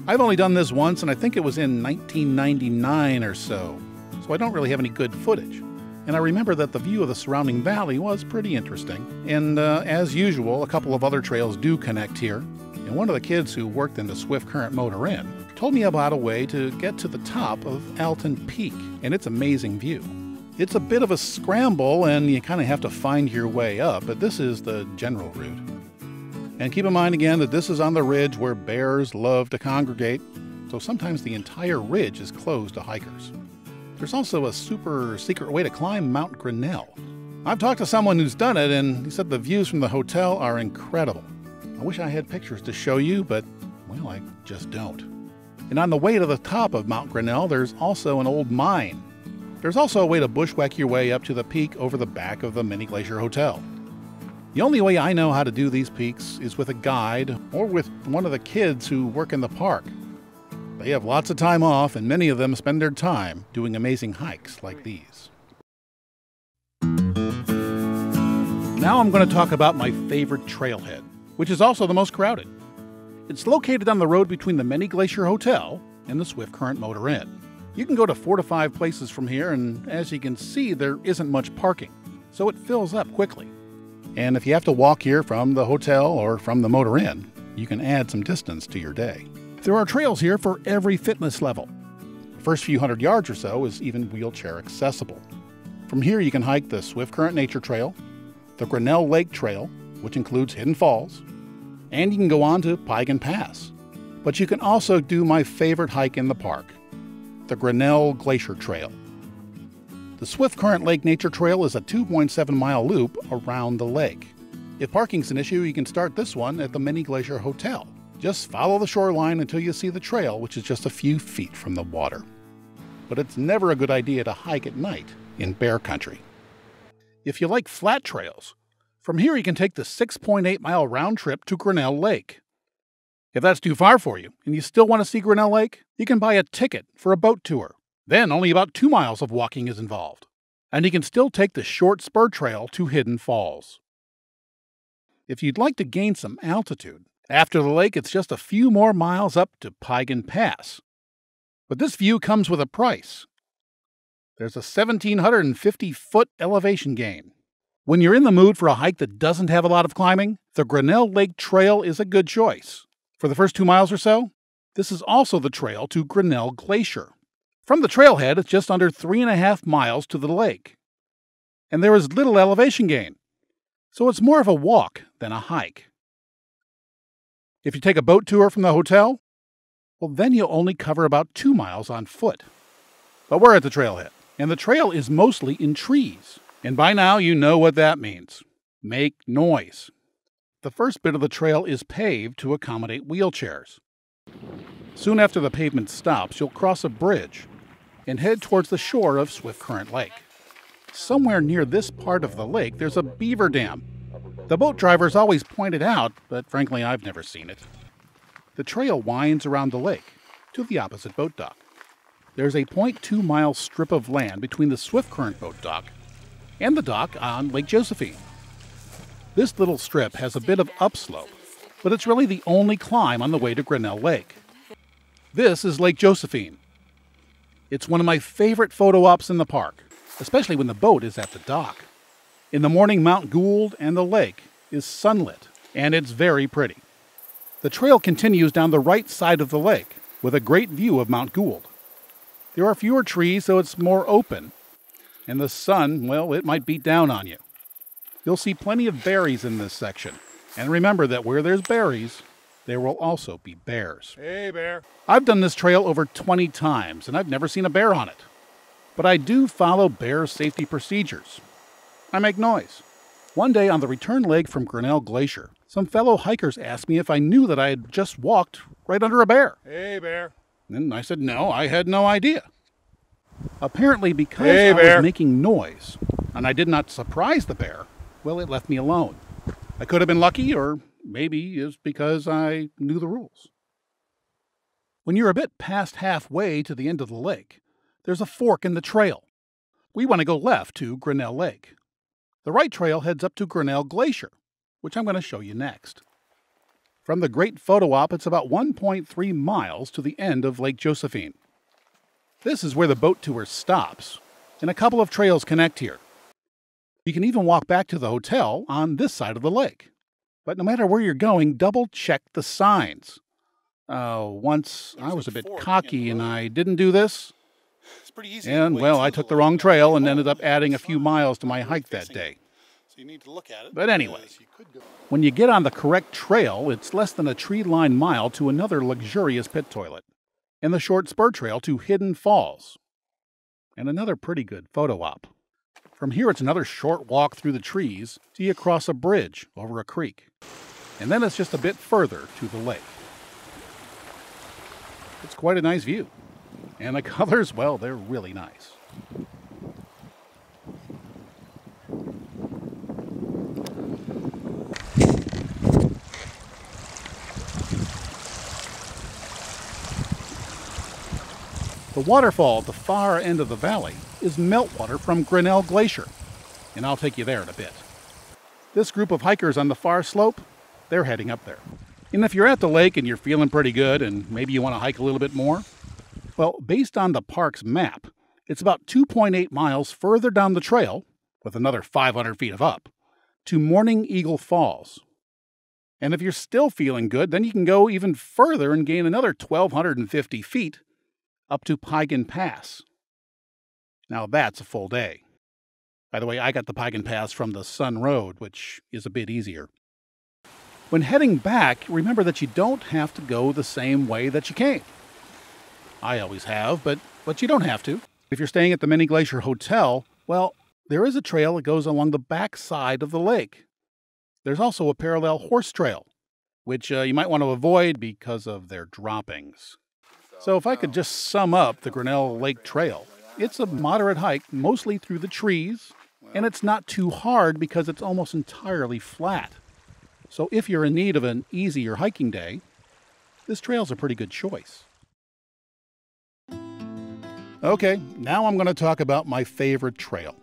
I've only done this once, and I think it was in 1999 or so I don't really have any good footage. And I remember that the view of the surrounding valley was pretty interesting. And as usual, a couple of other trails do connect here. And one of the kids who worked in the Swift Current Motor Inn told me about a way to get to the top of Alton Peak and its amazing view. It's a bit of a scramble and you kind of have to find your way up, but this is the general route. And keep in mind again that this is on the ridge where bears love to congregate, so sometimes the entire ridge is closed to hikers. There's also a super secret way to climb Mount Grinnell. I've talked to someone who's done it, and he said the views from the hotel are incredible. I wish I had pictures to show you, but, well, I just don't. And on the way to the top of Mount Grinnell, there's also an old mine. There's also a way to bushwhack your way up to the peak over the back of the Mini Glacier Hotel. The only way I know how to do these peaks is with a guide or with one of the kids who work in the park. They have lots of time off, and many of them spend their time doing amazing hikes like these. Now I'm going to talk about my favorite trailhead, which is also the most crowded. It's located on the road between the Mini Glacier Hotel and the Swift Current Motor Inn. You can go to 4 to 5 places from here, and as you can see, there isn't much parking, so it fills up quickly. And if you have to walk here from the hotel or from the Motor Inn, you can add some distance to your day. There are trails here for every fitness level. The first few hundred yards or so is even wheelchair accessible. From here you can hike the Swift Current Nature Trail, the Grinnell Lake Trail, which includes Hidden Falls, and you can go on to Piegan Pass. But you can also do my favorite hike in the park, the Grinnell Glacier Trail. The Swift Current Lake Nature Trail is a 2.7 mile loop around the lake. If parking's an issue, you can start this one at the Mini Glacier Hotel. Just follow the shoreline until you see the trail, which is just a few feet from the water. But it's never a good idea to hike at night in bear country. If you like flat trails, from here you can take the 6.8 mile round trip to Grinnell Lake. If that's too far for you and you still want to see Grinnell Lake, you can buy a ticket for a boat tour. Then only about 2 miles of walking is involved. And you can still take the short spur trail to Hidden Falls. If you'd like to gain some altitude, after the lake, it's just a few more miles up to Piegan Pass. But this view comes with a price. There's a 1,750-foot elevation gain. When you're in the mood for a hike that doesn't have a lot of climbing, the Grinnell Lake Trail is a good choice. For the first 2 miles or so, this is also the trail to Grinnell Glacier. From the trailhead, it's just under 3.5 miles to the lake. And there is little elevation gain, so it's more of a walk than a hike. If you take a boat tour from the hotel, well, then you'll only cover about 2 miles on foot. But we're at the trailhead, and the trail is mostly in trees. And by now you know what that means. Make noise. The first bit of the trail is paved to accommodate wheelchairs. Soon after the pavement stops, you'll cross a bridge and head towards the shore of Swift Current Lake. Somewhere near this part of the lake, there's a beaver dam. The boat drivers always point it out, but frankly, I've never seen it. The trail winds around the lake to the opposite boat dock. There's a 0.2 mile strip of land between the Swift Current boat dock and the dock on Lake Josephine. This little strip has a bit of upslope, but it's really the only climb on the way to Grinnell Lake. This is Lake Josephine. It's one of my favorite photo ops in the park, especially when the boat is at the dock. In the morning, Mount Gould and the lake is sunlit, and it's very pretty. The trail continues down the right side of the lake with a great view of Mount Gould. There are fewer trees, so it's more open. And the sun, well, it might beat down on you. You'll see plenty of berries in this section. And remember that where there's berries, there will also be bears. Hey, bear. I've done this trail over 20 times, and I've never seen a bear on it. But I do follow bear safety procedures. I make noise. One day on the return leg from Grinnell Glacier, some fellow hikers asked me if I knew that I had just walked right under a bear. Hey, bear. And I said, no, I had no idea. Apparently, because Hey, I bear. was making noise, and I did not surprise the bear, well, it left me alone. I could have been lucky, or maybe it's because I knew the rules. When you're a bit past halfway to the end of the lake, there's a fork in the trail. We want to go left to Grinnell Lake. The right trail heads up to Grinnell Glacier, which I'm going to show you next. From the great photo op, it's about 1.3 miles to the end of Lake Josephine. This is where the boat tour stops, and a couple of trails connect here. You can even walk back to the hotel on this side of the lake. But no matter where you're going, double-check the signs. Once I was a bit cocky and I didn't do this. It's pretty easy. And, well, I took the wrong trail and ended up adding a few miles to my hike that day. So you need to look at it. But anyway, when you get on the correct trail, it's less than a tree-lined mile to another luxurious pit toilet, and the short spur trail to Hidden Falls, and another pretty good photo op. From here, it's another short walk through the trees till you cross a bridge over a creek, and then it's just a bit further to the lake. It's quite a nice view, and the colors, well, they're really nice. The waterfall at the far end of the valley is meltwater from Grinnell Glacier, and I'll take you there in a bit. This group of hikers on the far slope, they're heading up there. And if you're at the lake and you're feeling pretty good and maybe you want to hike a little bit more, well, based on the park's map, it's about 2.8 miles further down the trail, with another 500 feet of up, to Morning Eagle Falls. And if you're still feeling good, then you can go even further and gain another 1,250 feet up to Piegan Pass. Now that's a full day. By the way, I got the Piegan Pass from the Sun Road, which is a bit easier. When heading back, remember that you don't have to go the same way that you came. I always have, but you don't have to. If you're staying at the Mini Glacier Hotel, well, there is a trail that goes along the back side of the lake. There's also a parallel horse trail, which you might want to avoid because of their droppings. So if I could just sum up the Grinnell Lake Trail, it's a moderate hike, mostly through the trees, and it's not too hard because it's almost entirely flat. So if you're in need of an easier hiking day, this trail's a pretty good choice. Okay, now I'm going to talk about my favorite trail.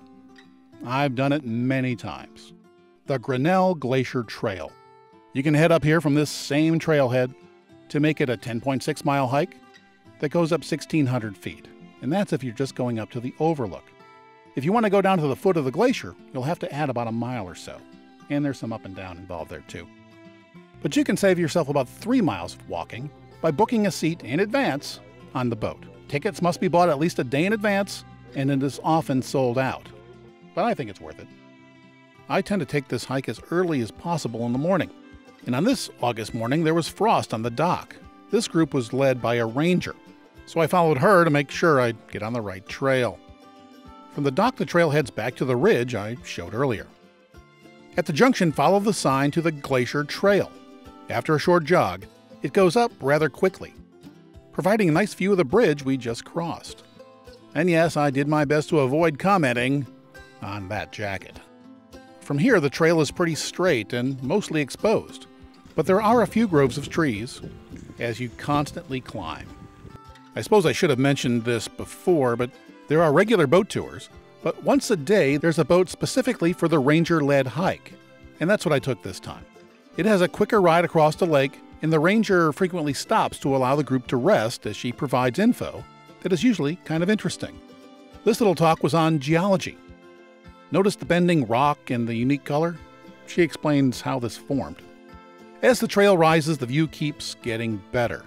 I've done it many times. The Grinnell Glacier Trail. You can head up here from this same trailhead to make it a 10.6 mile hike that goes up 1,600 feet. And that's if you're just going up to the overlook. If you want to go down to the foot of the glacier, you'll have to add about a mile or so. And there's some up and down involved there too. But you can save yourself about 3 miles of walking by booking a seat in advance on the boat. Tickets must be bought at least a day in advance, and it is often sold out. But I think it's worth it. I tend to take this hike as early as possible in the morning. And on this August morning, there was frost on the dock. This group was led by a ranger, so I followed her to make sure I'd get on the right trail. From the dock, the trail heads back to the ridge I showed earlier. At the junction, follow the sign to the Glacier Trail. After a short jog, it goes up rather quickly, providing a nice view of the bridge we just crossed. And yes, I did my best to avoid commenting on that jacket. From here, the trail is pretty straight and mostly exposed, but there are a few groves of trees as you constantly climb. I suppose I should have mentioned this before, but there are regular boat tours, but once a day there's a boat specifically for the ranger-led hike, and that's what I took this time. It has a quicker ride across the lake, and the ranger frequently stops to allow the group to rest as she provides info that is usually kind of interesting. This little talk was on geology. Notice the bending rock and the unique color? She explains how this formed. As the trail rises, the view keeps getting better.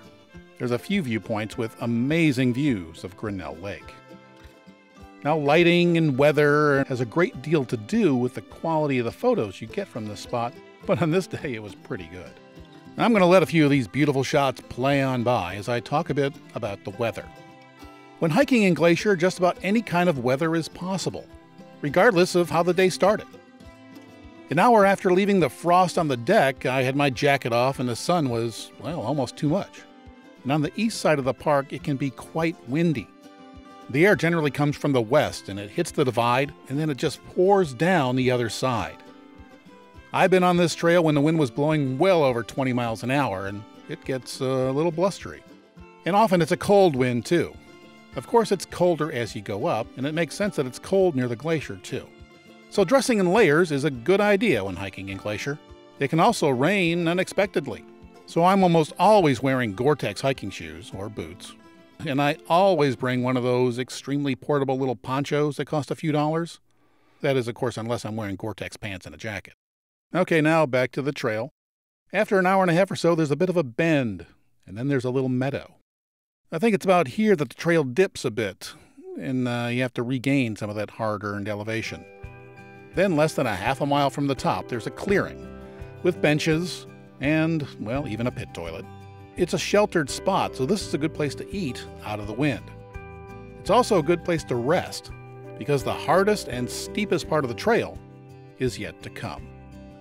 There's a few viewpoints with amazing views of Grinnell Lake. Now, lighting and weather has a great deal to do with the quality of the photos you get from this spot, but on this day it was pretty good. I'm going to let a few of these beautiful shots play on by as I talk a bit about the weather. When hiking in Glacier, just about any kind of weather is possible, regardless of how the day started. An hour after leaving the frost on the deck, I had my jacket off and the sun was, well, almost too much. And on the east side of the park, it can be quite windy. The air generally comes from the west and it hits the divide and then it just pours down the other side. I've been on this trail when the wind was blowing well over 20 miles an hour and it gets a little blustery. And often it's a cold wind too. Of course, it's colder as you go up, and it makes sense that it's cold near the glacier too. So dressing in layers is a good idea when hiking in Glacier. It can also rain unexpectedly. So I'm almost always wearing Gore-Tex hiking shoes or boots. And I always bring one of those extremely portable little ponchos that cost a few dollars. That is, of course, unless I'm wearing Gore-Tex pants and a jacket. Okay, now back to the trail. After an hour and a half or so, there's a bit of a bend, and then there's a little meadow. I think it's about here that the trail dips a bit, and you have to regain some of that hard-earned elevation. Then, less than a half a mile from the top, there's a clearing with benches and, well, even a pit toilet. It's a sheltered spot, so this is a good place to eat out of the wind. It's also a good place to rest, because the hardest and steepest part of the trail is yet to come.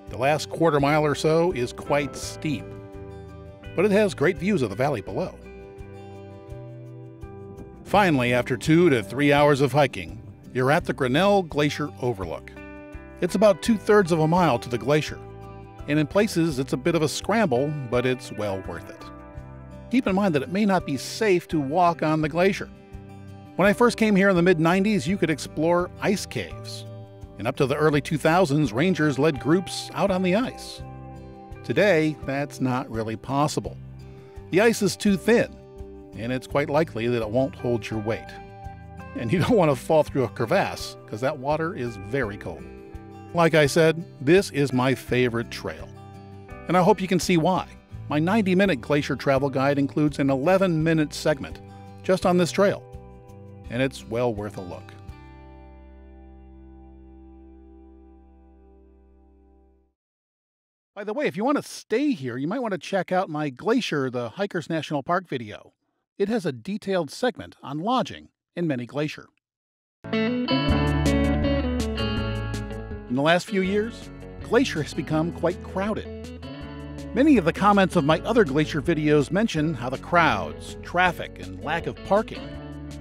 The last quarter mile or so is quite steep, but it has great views of the valley below. Finally, after 2 to 3 hours of hiking, you're at the Grinnell Glacier Overlook. It's about 2/3 of a mile to the glacier, and in places it's a bit of a scramble, but it's well worth it. Keep in mind that it may not be safe to walk on the glacier. When I first came here in the mid-90s, you could explore ice caves, and up to the early 2000s, rangers led groups out on the ice. Today, that's not really possible. The ice is too thin, and it's quite likely that it won't hold your weight. And you don't want to fall through a crevasse, because that water is very cold. Like I said, this is my favorite trail, and I hope you can see why. My 90-minute Glacier travel guide includes an 11-minute segment just on this trail, and it's well worth a look. By the way, if you want to stay here, you might want to check out my Glacier, the Hikers National Park video. It has a detailed segment on lodging in many Glacier. In the last few years, Glacier has become quite crowded. Many of the comments of my other Glacier videos mention how the crowds, traffic, and lack of parking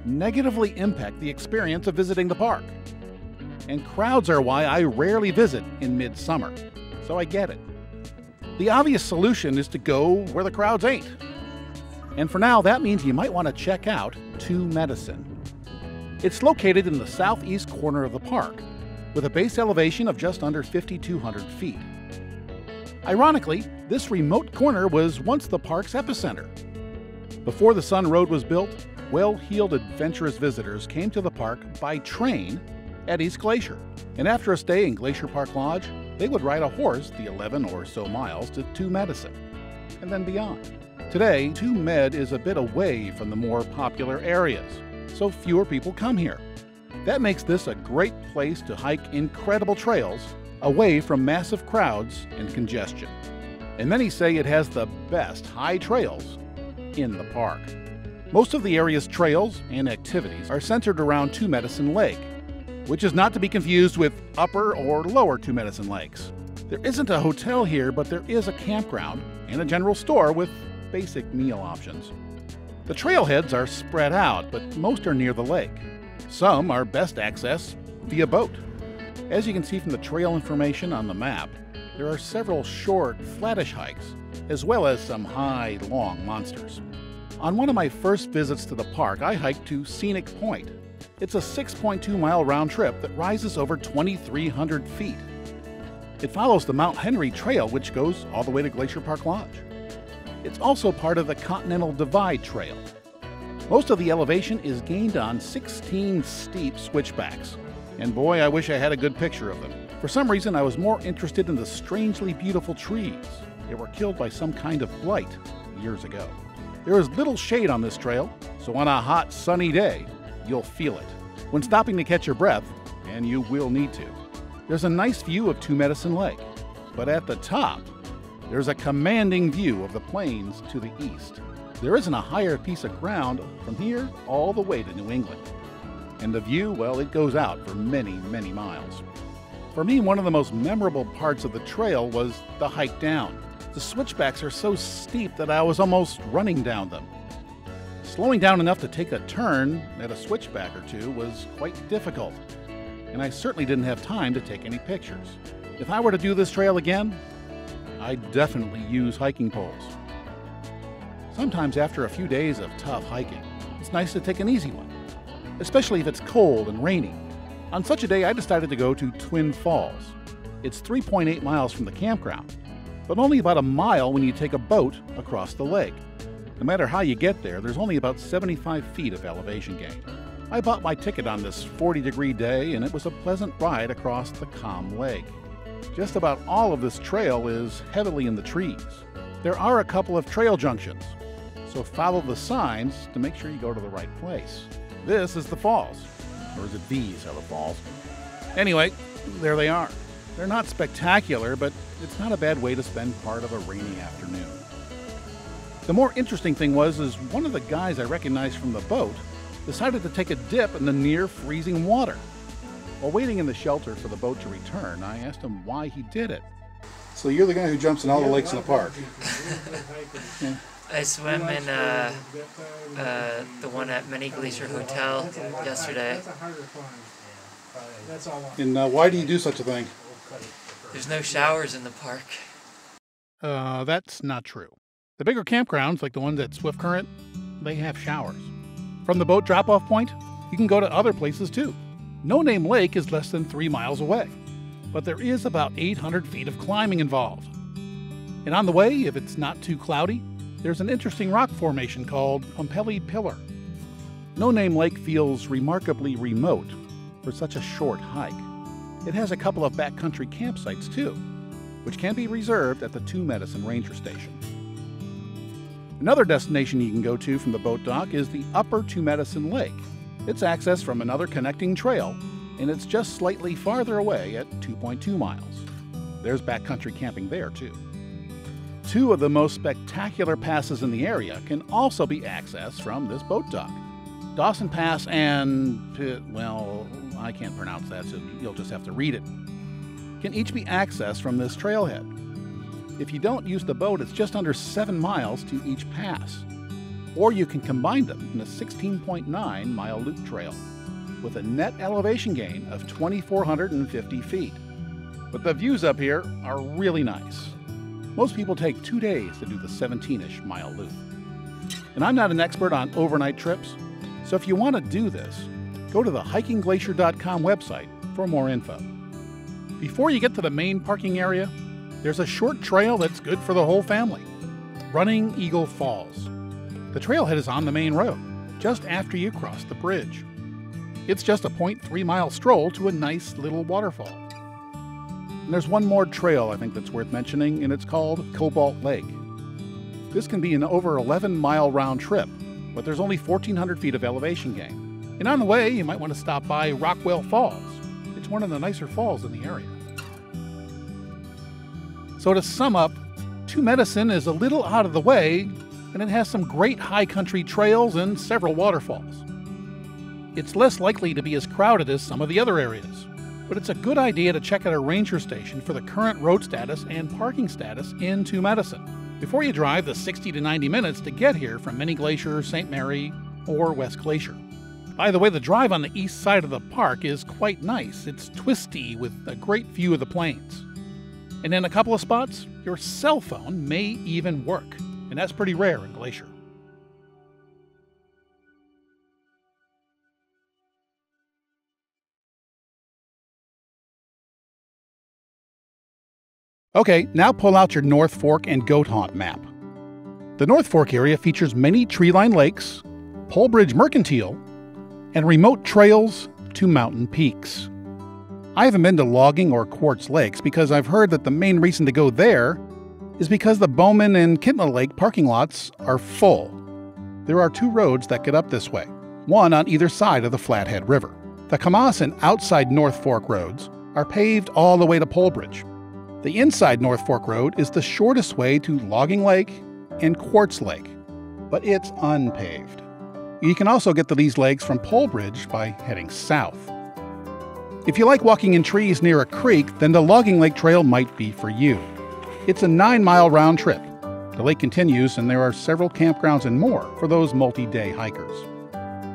negatively impact the experience of visiting the park. And crowds are why I rarely visit in midsummer, so I get it. The obvious solution is to go where the crowds ain't. And for now, that means you might want to check out Two Medicine. It's located in the southeast corner of the park, with a base elevation of just under 5,200 feet. Ironically, this remote corner was once the park's epicenter. Before the Sun Road was built, well-heeled adventurous visitors came to the park by train at East Glacier, and after a stay in Glacier Park Lodge, they would ride a horse the 11 or so miles to Two Medicine, and then beyond. Today, Two Med is a bit away from the more popular areas, so fewer people come here. That makes this a great place to hike incredible trails away from massive crowds and congestion. And many say it has the best high trails in the park. Most of the area's trails and activities are centered around Two Medicine Lake, which is not to be confused with Upper or Lower Two Medicine Lakes. There isn't a hotel here, but there is a campground and a general store with basic meal options. The trailheads are spread out, but most are near the lake. Some are best accessed via boat. As you can see from the trail information on the map, there are several short, flattish hikes, as well as some high, long monsters. On one of my first visits to the park, I hiked to Scenic Point. It's a 6.2-mile round trip that rises over 2,300 feet. It follows the Mount Henry Trail, which goes all the way to Glacier Park Lodge. It's also part of the Continental Divide Trail. Most of the elevation is gained on 16 steep switchbacks. And boy, I wish I had a good picture of them. For some reason, I was more interested in the strangely beautiful trees. They were killed by some kind of blight years ago. There is little shade on this trail, so on a hot, sunny day, you'll feel it. When stopping to catch your breath, and you will need to, there's a nice view of Two Medicine Lake. But at the top, there's a commanding view of the plains to the east. There isn't a higher piece of ground from here all the way to New England. And the view, well, it goes out for many, many miles. For me, one of the most memorable parts of the trail was the hike down. The switchbacks are so steep that I was almost running down them. Slowing down enough to take a turn at a switchback or two was quite difficult, and I certainly didn't have time to take any pictures. If I were to do this trail again, I'd definitely use hiking poles. Sometimes after a few days of tough hiking, it's nice to take an easy one, especially if it's cold and rainy. On such a day, I decided to go to Twin Falls. It's 3.8 miles from the campground, but only about a mile when you take a boat across the lake. No matter how you get there, there's only about 75 feet of elevation gain. I bought my ticket on this 40-degree day, and it was a pleasant ride across the calm lake. Just about all of this trail is heavily in the trees. There are a couple of trail junctions, so follow the signs to make sure you go to the right place. This is the falls. Or is it these are the falls? Anyway, there they are. They're not spectacular, but it's not a bad way to spend part of a rainy afternoon. The more interesting thing is one of the guys I recognized from the boat decided to take a dip in the near freezing water. While waiting in the shelter for the boat to return, I asked him why he did it. So you're the guy who jumps in all the lakes in the park? Yeah. I swam in the one at Glacier Hotel yesterday. And why do you do such a thing? There's no showers in the park. That's not true. The bigger campgrounds, like the ones at Swift Current, they have showers. From the boat drop-off point, you can go to other places too. No Name Lake is less than 3 miles away, but there is about 800 feet of climbing involved. And on the way, if it's not too cloudy, there's an interesting rock formation called Pumpelly Pillar. No Name Lake feels remarkably remote for such a short hike. It has a couple of backcountry campsites too, which can be reserved at the Two Medicine Ranger Station. Another destination you can go to from the boat dock is the Upper Two Medicine Lake. It's accessed from another connecting trail, and it's just slightly farther away at 2.2 miles. There's backcountry camping there too. Two of the most spectacular passes in the area can also be accessed from this boat dock. Dawson Pass and, well, I can't pronounce that, so you'll just have to read it, can each be accessed from this trailhead. If you don't use the boat, it's just under 7 miles to each pass. Or you can combine them in a 16.9-mile loop trail with a net elevation gain of 2,450 feet. But the views up here are really nice. Most people take 2 days to do the 17-ish mile loop. And I'm not an expert on overnight trips, so if you want to do this, go to the hikingglacier.com website for more info. Before you get to the main parking area, there's a short trail that's good for the whole family, Running Eagle Falls. The trailhead is on the main road, just after you cross the bridge. It's just a 0.3-mile stroll to a nice little waterfall. And there's one more trail I think that's worth mentioning, and it's called Cobalt Lake. This can be an over 11-mile round trip, but there's only 1,400 feet of elevation gain. And on the way, you might want to stop by Rockwell Falls. It's one of the nicer falls in the area. So to sum up, Two Medicine is a little out of the way, and it has some great high country trails and several waterfalls. It's less likely to be as crowded as some of the other areas, but it's a good idea to check out a ranger station for the current road status and parking status in Two Medicine before you drive the 60 to 90 minutes to get here from Mini Glacier, St. Mary, or West Glacier. By the way, the drive on the east side of the park is quite nice. It's twisty with a great view of the plains. And in a couple of spots, your cell phone may even work, and that's pretty rare in Glacier. Okay, now pull out your North Fork and Goat Haunt map. The North Fork area features many tree-lined lakes, Polebridge Mercantile, and remote trails to mountain peaks. I haven't been to Logging or Quartz Lakes because I've heard that the main reason to go there is because the Bowman and Kintla Lake parking lots are full. There are 2 roads that get up this way, one on either side of the Flathead River. The Camas and outside North Fork roads are paved all the way to Polebridge. The inside North Fork Road is the shortest way to Logging Lake and Quartz Lake, but it's unpaved. You can also get to these lakes from Polebridge by heading south. If you like walking in trees near a creek, then the Logging Lake Trail might be for you. It's a 9-mile round trip. The lake continues, and there are several campgrounds and more for those multi-day hikers.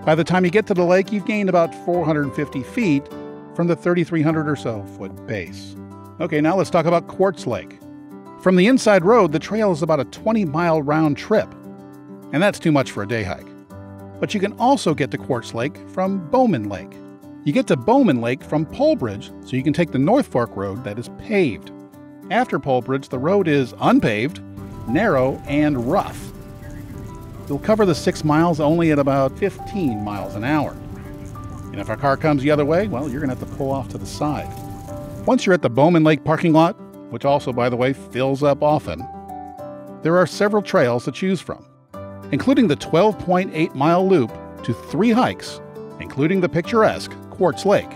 By the time you get to the lake, you've gained about 450 feet from the 3,300 or so foot base. Okay, now let's talk about Quartz Lake. From the inside road, the trail is about a 20-mile round trip, and that's too much for a day hike. But you can also get to Quartz Lake from Bowman Lake. You get to Bowman Lake from Polebridge, so you can take the North Fork Road that is paved. After Polebridge, the road is unpaved, narrow, and rough. You'll cover the 6 miles only at about 15 miles an hour. And if a car comes the other way, well, you're going to have to pull off to the side. Once you're at the Bowman Lake parking lot, which also, by the way, fills up often, there are several trails to choose from, including the 12.8-mile loop to 3 hikes, including the picturesque Quartz Lake.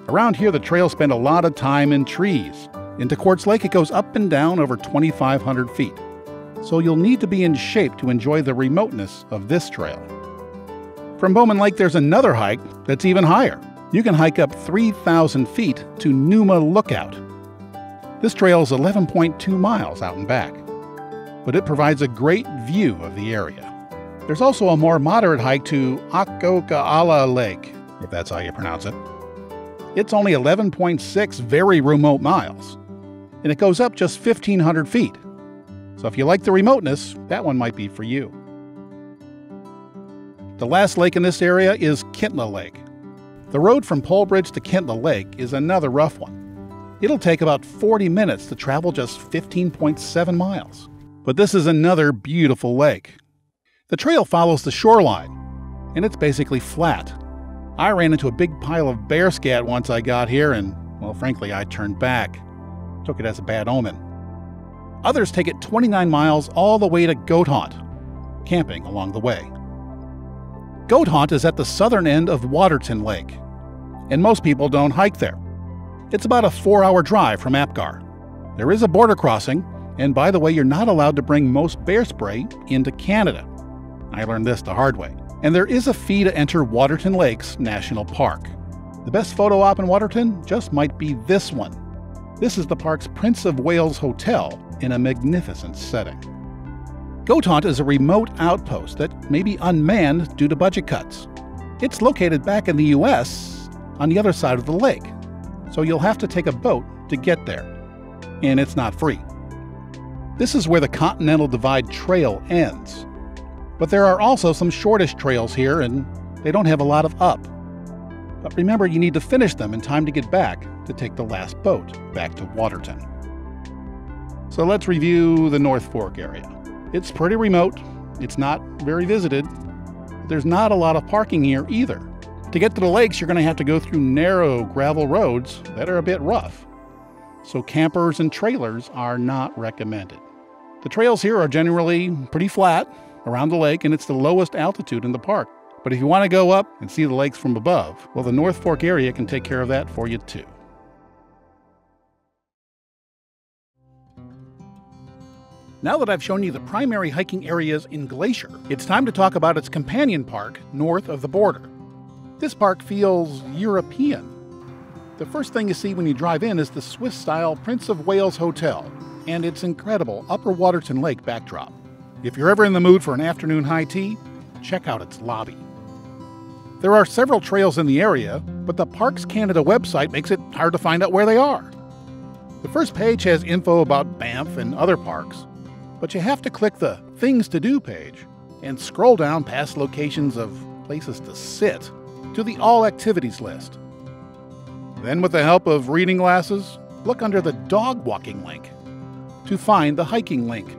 Around here, the trails spend a lot of time in trees. Into Quartz Lake, it goes up and down over 2,500 feet. So you'll need to be in shape to enjoy the remoteness of this trail. From Bowman Lake, there's another hike that's even higher. You can hike up 3,000 feet to Numa Lookout. This trail is 11.2 miles out and back, but it provides a great view of the area. There's also a more moderate hike to Akoka'ala Lake, if that's how you pronounce it. It's only 11.6 very remote miles, and it goes up just 1,500 feet. So if you like the remoteness, that one might be for you. The last lake in this area is Kintla Lake. The road from Polebridge to Kintla Lake is another rough one. It'll take about 40 minutes to travel just 15.7 miles. But this is another beautiful lake. The trail follows the shoreline, and it's basically flat. I ran into a big pile of bear scat once I got here, and, well, frankly, I turned back. Took it as a bad omen. Others take it 29 miles all the way to Goat Haunt, camping along the way. Goat Haunt is at the southern end of Waterton Lake, and most people don't hike there. It's about a 4-hour drive from Apgar. There is a border crossing, and by the way, you're not allowed to bring most bear spray into Canada. I learned this the hard way. And there is a fee to enter Waterton Lakes National Park. The best photo op in Waterton just might be this one. This is the park's Prince of Wales Hotel in a magnificent setting. Goat Haunt is a remote outpost that may be unmanned due to budget cuts. It's located back in the U.S. on the other side of the lake, so you'll have to take a boat to get there. And it's not free. This is where the Continental Divide Trail ends. But there are also some shortish trails here, and they don't have a lot of up. But remember, you need to finish them in time to get back to take the last boat back to Waterton. So let's review the North Fork area. It's pretty remote, it's not very visited, but there's not a lot of parking here either. To get to the lakes, you're going to have to go through narrow gravel roads that are a bit rough. So campers and trailers are not recommended. The trails here are generally pretty flat around the lake, and it's the lowest altitude in the park. But if you want to go up and see the lakes from above, well, the North Fork area can take care of that for you too. Now that I've shown you the primary hiking areas in Glacier, it's time to talk about its companion park north of the border. This park feels European. The first thing you see when you drive in is the Swiss-style Prince of Wales Hotel and its incredible Upper Waterton Lake backdrop. If you're ever in the mood for an afternoon high tea, check out its lobby. There are several trails in the area, but the Parks Canada website makes it hard to find out where they are. The first page has info about Banff and other parks, but you have to click the Things to Do page and scroll down past locations of places to sit to the All Activities list. Then, with the help of reading glasses, look under the Dog Walking link to find the hiking link.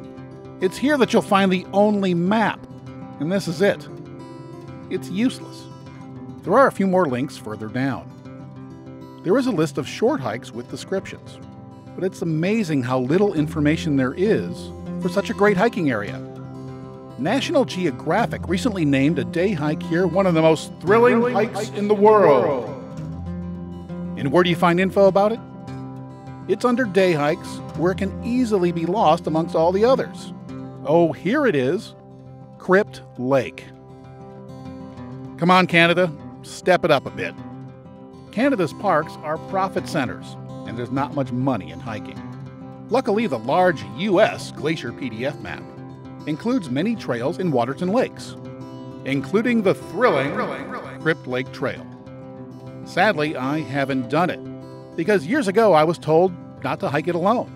It's here that you'll find the only map, and this is it. It's useless. There are a few more links further down. There is a list of short hikes with descriptions, but it's amazing how little information there is for such a great hiking area. National Geographic recently named a day hike here one of the most thrilling hikes in the world. And where do you find info about it? It's under day hikes, where it can easily be lost amongst all the others. Oh, here it is. Crypt Lake. Come on, Canada, step it up a bit. Canada's parks are profit centers, and there's not much money in hiking. Luckily, the large U.S. Glacier PDF map includes many trails in Waterton lakes, including the thrilling Crypt Lake Trail. Sadly, I haven't done it, because years ago I was told not to hike it alone,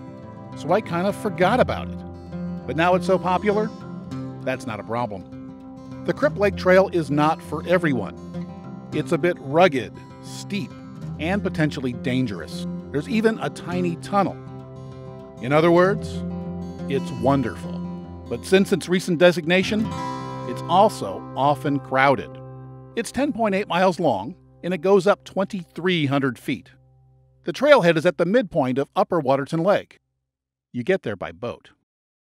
so I kind of forgot about it. But now it's so popular, that's not a problem. The Crypt Lake Trail is not for everyone. It's a bit rugged, steep, and potentially dangerous. There's even a tiny tunnel. In other words, it's wonderful. But since its recent designation, it's also often crowded. It's 10.8 miles long, and it goes up 2,300 feet. The trailhead is at the midpoint of Upper Waterton Lake. You get there by boat.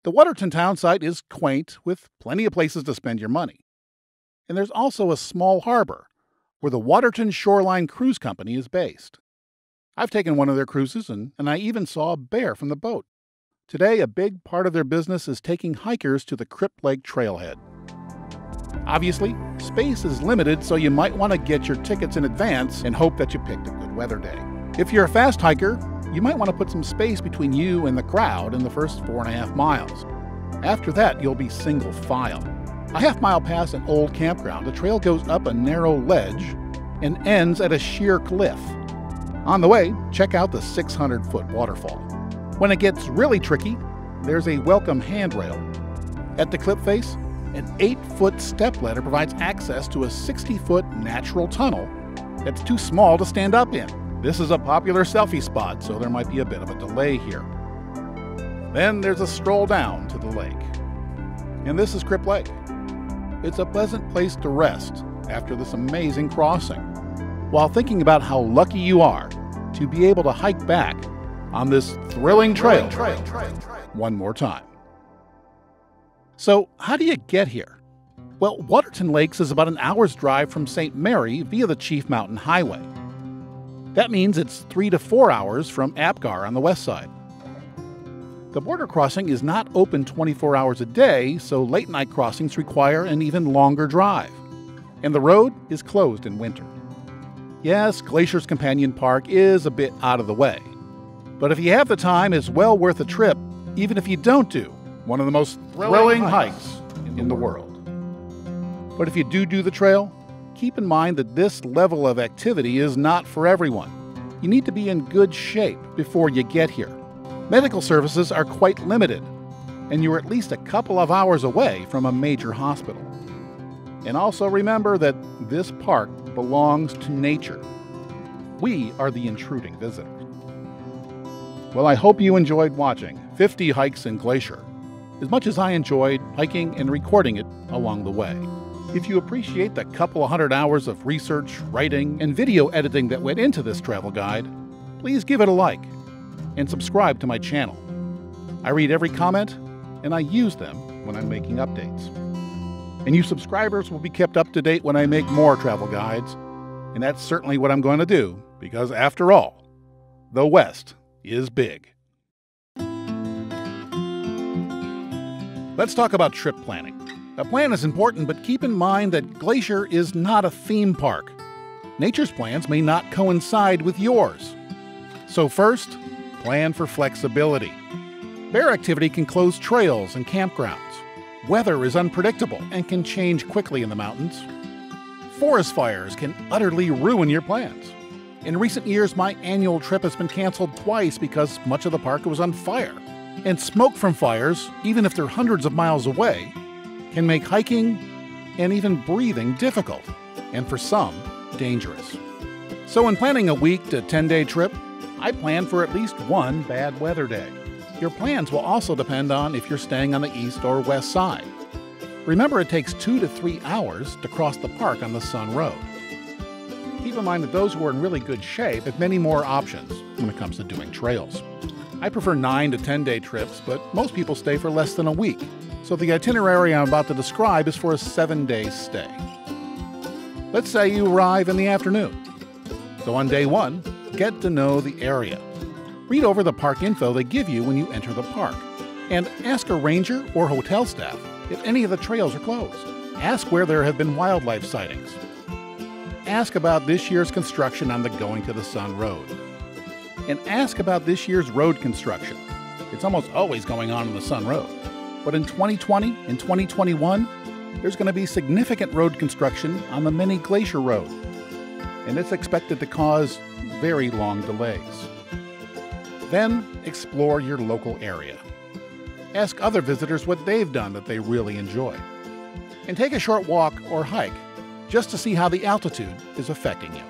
The Waterton town site is quaint, with plenty of places to spend your money. And there's also a small harbor, where the Waterton Shoreline Cruise Company is based. I've taken one of their cruises, and I even saw a bear from the boat. Today, a big part of their business is taking hikers to the Crypt Lake trailhead. Obviously, space is limited, so you might want to get your tickets in advance and hope that you picked a good weather day. If you're a fast hiker, you might want to put some space between you and the crowd in the first 4.5 miles. After that, you'll be single file. A half-mile past an old campground, the trail goes up a narrow ledge and ends at a sheer cliff. On the way, check out the 600-foot waterfall. When it gets really tricky, there's a welcome handrail. At the cliff face, an 8-foot stepladder provides access to a 60-foot natural tunnel that's too small to stand up in. This is a popular selfie spot, so there might be a bit of a delay here. Then there's a stroll down to the lake. And this is Crypt Lake. It's a pleasant place to rest after this amazing crossing, while thinking about how lucky you are to be able to hike back on this thrilling trail one more time. So, how do you get here? Well, Waterton Lakes is about an hour's drive from St. Mary via the Chief Mountain Highway. That means it's 3 to 4 hours from Apgar on the west side. The border crossing is not open 24 hours a day, so late-night crossings require an even longer drive. And the road is closed in winter. Yes, Glacier's Companion Park is a bit out of the way. But if you have the time, it's well worth a trip, even if you don't do one of the most thrilling hikes in the world. But if you do the trail, keep in mind that this level of activity is not for everyone. You need to be in good shape before you get here. Medical services are quite limited, and you're at least a couple of hours away from a major hospital. And also remember that this park belongs to nature. We are the intruding visitors. Well, I hope you enjoyed watching 50 Hikes in Glacier, as much as I enjoyed hiking and recording it along the way. If you appreciate the couple of hundred hours of research, writing, and video editing that went into this travel guide, please give it a like and subscribe to my channel. I read every comment, and I use them when I'm making updates. And you subscribers will be kept up to date when I make more travel guides, and that's certainly what I'm going to do, because after all, the West is big. Let's talk about trip planning. A plan is important, but keep in mind that Glacier is not a theme park. Nature's plans may not coincide with yours. So first, plan for flexibility. Bear activity can close trails and campgrounds. Weather is unpredictable and can change quickly in the mountains. Forest fires can utterly ruin your plans. In recent years, my annual trip has been canceled twice because much of the park was on fire. And smoke from fires, even if they're hundreds of miles away, can make hiking and even breathing difficult, and for some, dangerous. So when planning a week to 10-day trip, I plan for at least one bad weather day. Your plans will also depend on if you're staying on the east or west side. Remember, it takes 2 to 3 hours to cross the park on the Sun Road. Keep in mind that those who are in really good shape have many more options when it comes to doing trails. I prefer 9 to 10-day trips, but most people stay for less than a week. So the itinerary I'm about to describe is for a 7-day stay. Let's say you arrive in the afternoon. So on day 1, get to know the area. Read over the park info they give you when you enter the park. And ask a ranger or hotel staff if any of the trails are closed. Ask where there have been wildlife sightings. Ask about this year's construction on the Going to the Sun Road. And ask about this year's road construction. It's almost always going on the Sun Road. But in 2020 and 2021, there's going to be significant road construction on the mini Glacier Road. And it's expected to cause very long delays. Then explore your local area. Ask other visitors what they've done that they really enjoy. And take a short walk or hike just to see how the altitude is affecting you.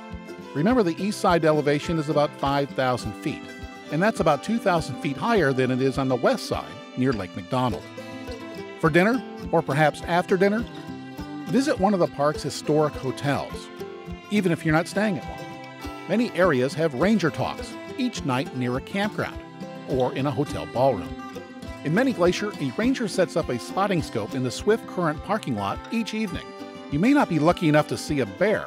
Remember, the east side elevation is about 5,000 feet, and that's about 2,000 feet higher than it is on the west side near Lake McDonald. For dinner, or perhaps after dinner, visit one of the park's historic hotels, even if you're not staying at one. Many areas have ranger talks each night near a campground or in a hotel ballroom. In many Glacier, a ranger sets up a spotting scope in the Swift Current parking lot each evening. You may not be lucky enough to see a bear,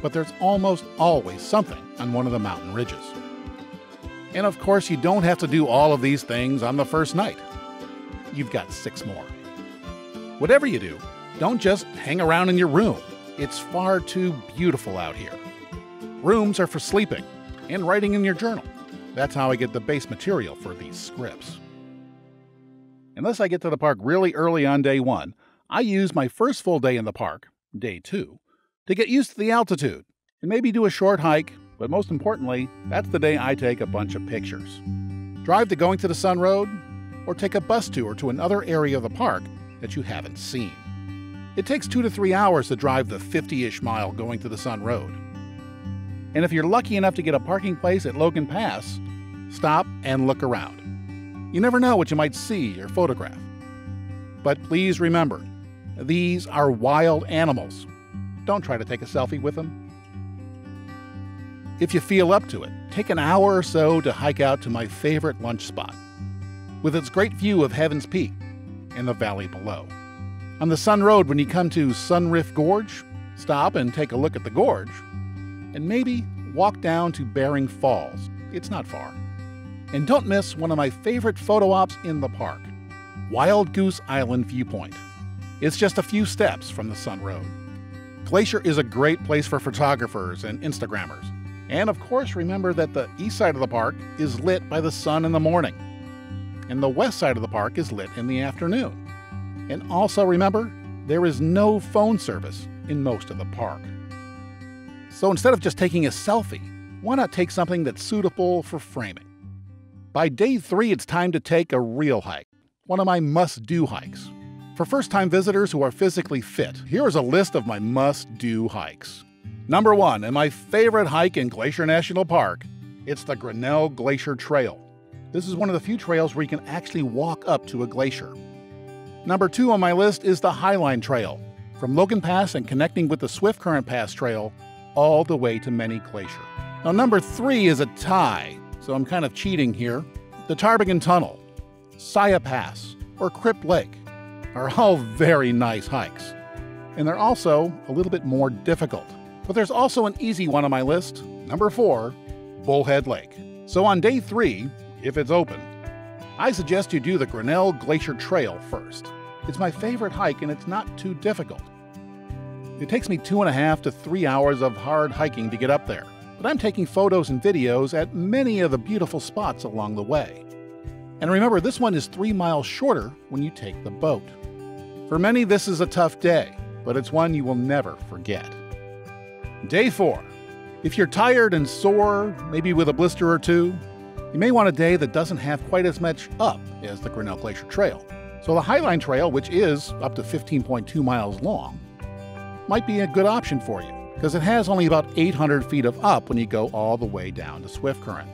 but there's almost always something on one of the mountain ridges. And of course, you don't have to do all of these things on the first night. You've got 6 more. Whatever you do, don't just hang around in your room. It's far too beautiful out here. Rooms are for sleeping and writing in your journal. That's how I get the base material for these scripts. Unless I get to the park really early on day 1, I use my first full day in the park, day 2, to get used to the altitude and maybe do a short hike, but most importantly, that's the day I take a bunch of pictures. Drive the Going to the Sun Road, or take a bus tour to another area of the park that you haven't seen. It takes 2 to 3 hours to drive the 50-ish mile Going to the Sun Road. And if you're lucky enough to get a parking place at Logan Pass, stop and look around. You never know what you might see or photograph. But please remember, these are wild animals. Don't try to take a selfie with them. If you feel up to it, take an hour or so to hike out to my favorite lunch spot, with its great view of Heaven's Peak and the valley below. On the Sun Road, when you come to Sunriff Gorge, stop and take a look at the gorge, and maybe walk down to Bering Falls. It's not far. And don't miss one of my favorite photo ops in the park, Wild Goose Island Viewpoint. It's just a few steps from the Sun Road. Glacier is a great place for photographers and Instagrammers. And of course, remember that the east side of the park is lit by the sun in the morning, and the west side of the park is lit in the afternoon. And also remember, there is no phone service in most of the park. So instead of just taking a selfie, why not take something that's suitable for framing? By day 3, it's time to take a real hike, one of my must-do hikes. For first-time visitors who are physically fit, here is a list of my must-do hikes. Number 1, and my favorite hike in Glacier National Park, it's the Grinnell Glacier Trail. This is one of the few trails where you can actually walk up to a glacier. Number 2 on my list is the Highline Trail, from Logan Pass and connecting with the Swift Current Pass Trail all the way to Many Glacier. Now number 3 is a tie, so I'm kind of cheating here. The Tarbagan Tunnel, Saya Pass, or Crypt Lake are all very nice hikes. And they're also a little bit more difficult. But there's also an easy one on my list, number 4, Bullhead Lake. So on day 3, if it's open, I suggest you do the Grinnell Glacier Trail first. It's my favorite hike and it's not too difficult. It takes me 2.5 to 3 hours of hard hiking to get up there, but I'm taking photos and videos at many of the beautiful spots along the way. And remember, this one is 3 miles shorter when you take the boat. For many, this is a tough day, but it's one you will never forget. Day 4. If you're tired and sore, maybe with a blister or 2, you may want a day that doesn't have quite as much up as the Grinnell Glacier Trail. So the Highline Trail, which is up to 15.2 miles long, might be a good option for you, because it has only about 800 feet of up when you go all the way down to Swift Current.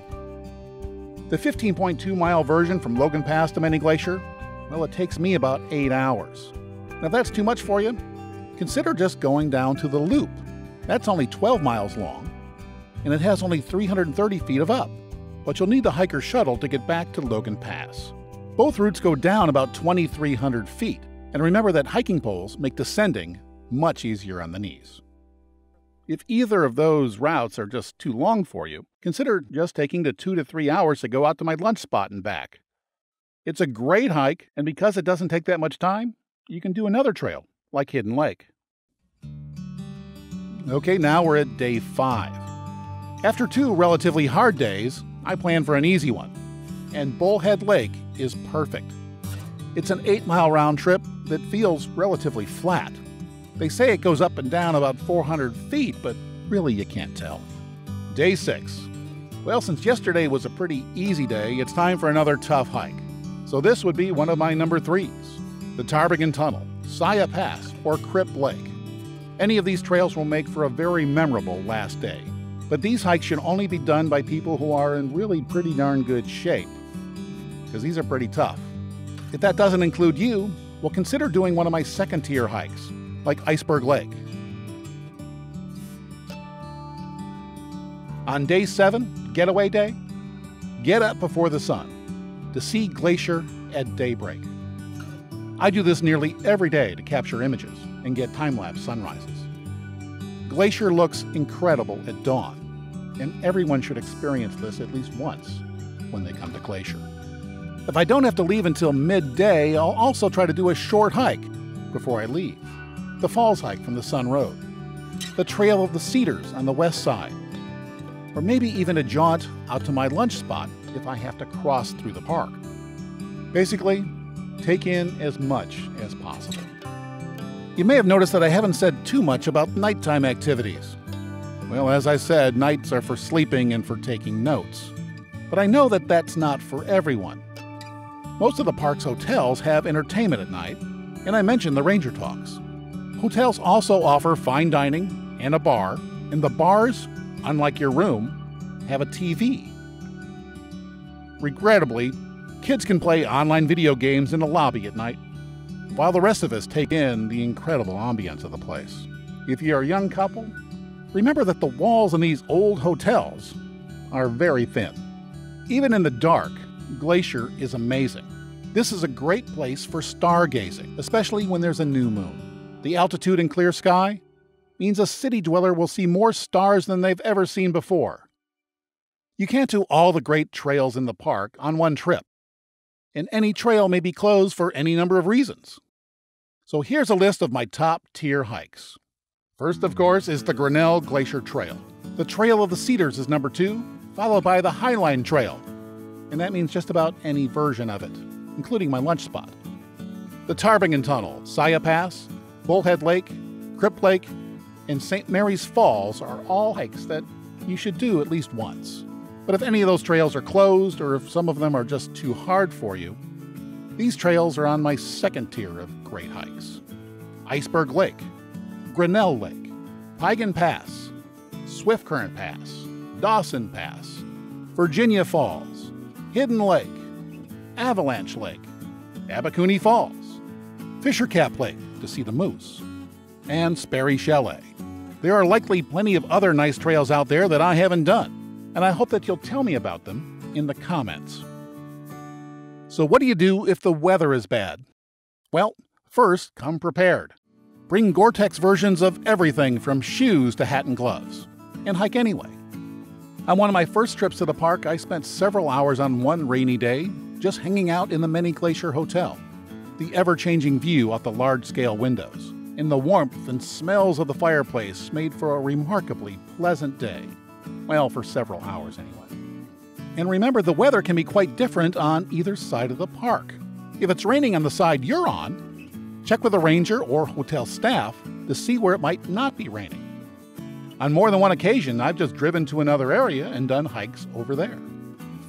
The 15.2 mile version from Logan Pass to Many Glacier, well, it takes me about 8 hours. Now if that's too much for you, consider just going down to the Loop. That's only 12 miles long, and it has only 330 feet of up, but you'll need the hiker shuttle to get back to Logan Pass. Both routes go down about 2,300 feet, and remember that hiking poles make descending much easier on the knees. If either of those routes are just too long for you, consider just taking the 2 to 3 hours to go out to my lunch spot and back. It's a great hike, and because it doesn't take that much time, you can do another trail, like Hidden Lake. Okay, now we're at day 5. After 2 relatively hard days, I plan for an easy one, and Bullhead Lake is perfect. It's an 8-mile round trip that feels relatively flat. They say it goes up and down about 400 feet, but really you can't tell. Day 6. Well, since yesterday was a pretty easy day, it's time for another tough hike. So this would be one of my number 3s, the Tarbingen Tunnel, Saya Pass, or Crypt Lake. Any of these trails will make for a very memorable last day, but these hikes should only be done by people who are in really pretty darn good shape, because these are pretty tough. If that doesn't include you, well, consider doing one of my second-tier hikes, like Iceberg Lake. On day 7, getaway day, get up before the sun to see Glacier at daybreak. I do this nearly every day to capture images and get time-lapse sunrises. Glacier looks incredible at dawn, and everyone should experience this at least once when they come to Glacier. If I don't have to leave until midday, I'll also try to do a short hike before I leave. The Falls hike from the Sun Road, the Trail of the Cedars on the west side, or maybe even a jaunt out to my lunch spot if I have to cross through the park. Basically, take in as much as possible. You may have noticed that I haven't said too much about nighttime activities. Well, as I said, nights are for sleeping and for taking notes. But I know that that's not for everyone. Most of the park's hotels have entertainment at night, and I mentioned the Ranger Talks. Hotels also offer fine dining and a bar, and the bars, unlike your room, have a TV. Regrettably, kids can play online video games in the lobby at night, while the rest of us take in the incredible ambience of the place. If you're a young couple, remember that the walls in these old hotels are very thin. Even in the dark, Glacier is amazing. This is a great place for stargazing, especially when there's a new moon. The altitude and clear sky means a city dweller will see more stars than they've ever seen before. You can't do all the great trails in the park on one trip, and any trail may be closed for any number of reasons. So here's a list of my top-tier hikes. First, of course, is the Grinnell Glacier Trail. The Trail of the Cedars is number 2, followed by the Highline Trail, and that means just about any version of it, including my lunch spot. The Tarbingen Tunnel, Saya Pass, Bullhead Lake, Crypt Lake, and St. Mary's Falls are all hikes that you should do at least once. But if any of those trails are closed, or if some of them are just too hard for you, these trails are on my second tier of great hikes. Iceberg Lake, Grinnell Lake, Piegan Pass, Swift Current Pass, Dawson Pass, Virginia Falls, Hidden Lake, Avalanche Lake, Abercrombie Falls, Fisher Cap Lake to see the moose, and Sperry Chalet. There are likely plenty of other nice trails out there that I haven't done, and I hope that you'll tell me about them in the comments. So what do you do if the weather is bad? Well, first, come prepared. Bring Gore-Tex versions of everything from shoes to hat and gloves, and hike anyway. On one of my first trips to the park, I spent several hours on one rainy day just hanging out in the Many Glacier Hotel. The ever-changing view out the large-scale windows, and the warmth and smells of the fireplace made for a remarkably pleasant day. Well, for several hours anyway. And remember, the weather can be quite different on either side of the park. If it's raining on the side you're on, check with a ranger or hotel staff to see where it might not be raining. On more than one occasion, I've just driven to another area and done hikes over there.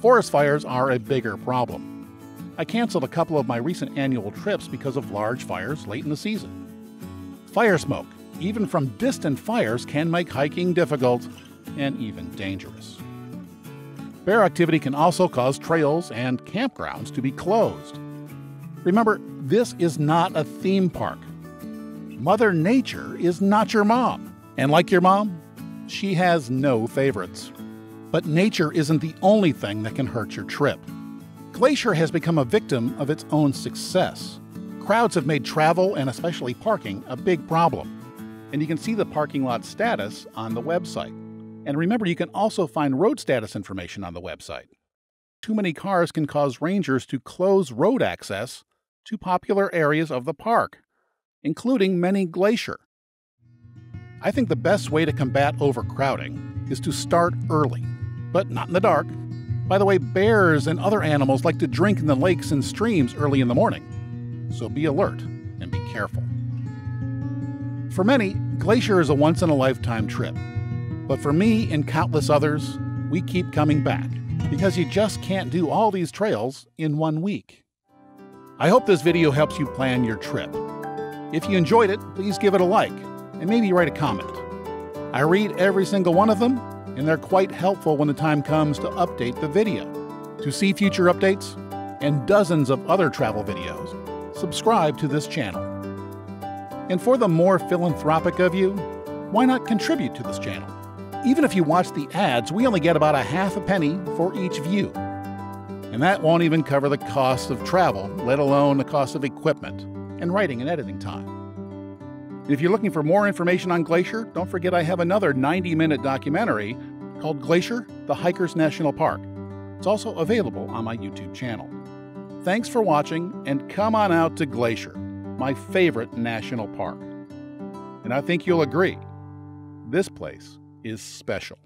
Forest fires are a bigger problem. I canceled a couple of my recent annual trips because of large fires late in the season. Fire smoke, even from distant fires, can make hiking difficult and even dangerous. Bear activity can also cause trails and campgrounds to be closed. Remember, this is not a theme park. Mother Nature is not your mom. And like your mom, she has no favorites. But nature isn't the only thing that can hurt your trip. Glacier has become a victim of its own success. Crowds have made travel, and especially parking, a big problem. And you can see the parking lot status on the website. And remember, you can also find road status information on the website. Too many cars can cause rangers to close road access to popular areas of the park, including many Glacier. I think the best way to combat overcrowding is to start early, but not in the dark. By the way, bears and other animals like to drink in the lakes and streams early in the morning, so be alert and be careful. For many, Glacier is a once-in-a-lifetime trip. But for me and countless others, we keep coming back because you just can't do all these trails in 1 week. I hope this video helps you plan your trip. If you enjoyed it, please give it a like and maybe write a comment. I read every single one of them, and they're quite helpful when the time comes to update the video. To see future updates and dozens of other travel videos, subscribe to this channel. And for the more philanthropic of you, why not contribute to this channel? Even if you watch the ads, we only get about a half a penny for each view. And that won't even cover the cost of travel, let alone the cost of equipment and writing and editing time. And if you're looking for more information on Glacier, don't forget I have another 90-minute documentary called Glacier, the Hikers National Park. It's also available on my YouTube channel. Thanks for watching, and come on out to Glacier, my favorite national park. And I think you'll agree, this place is special.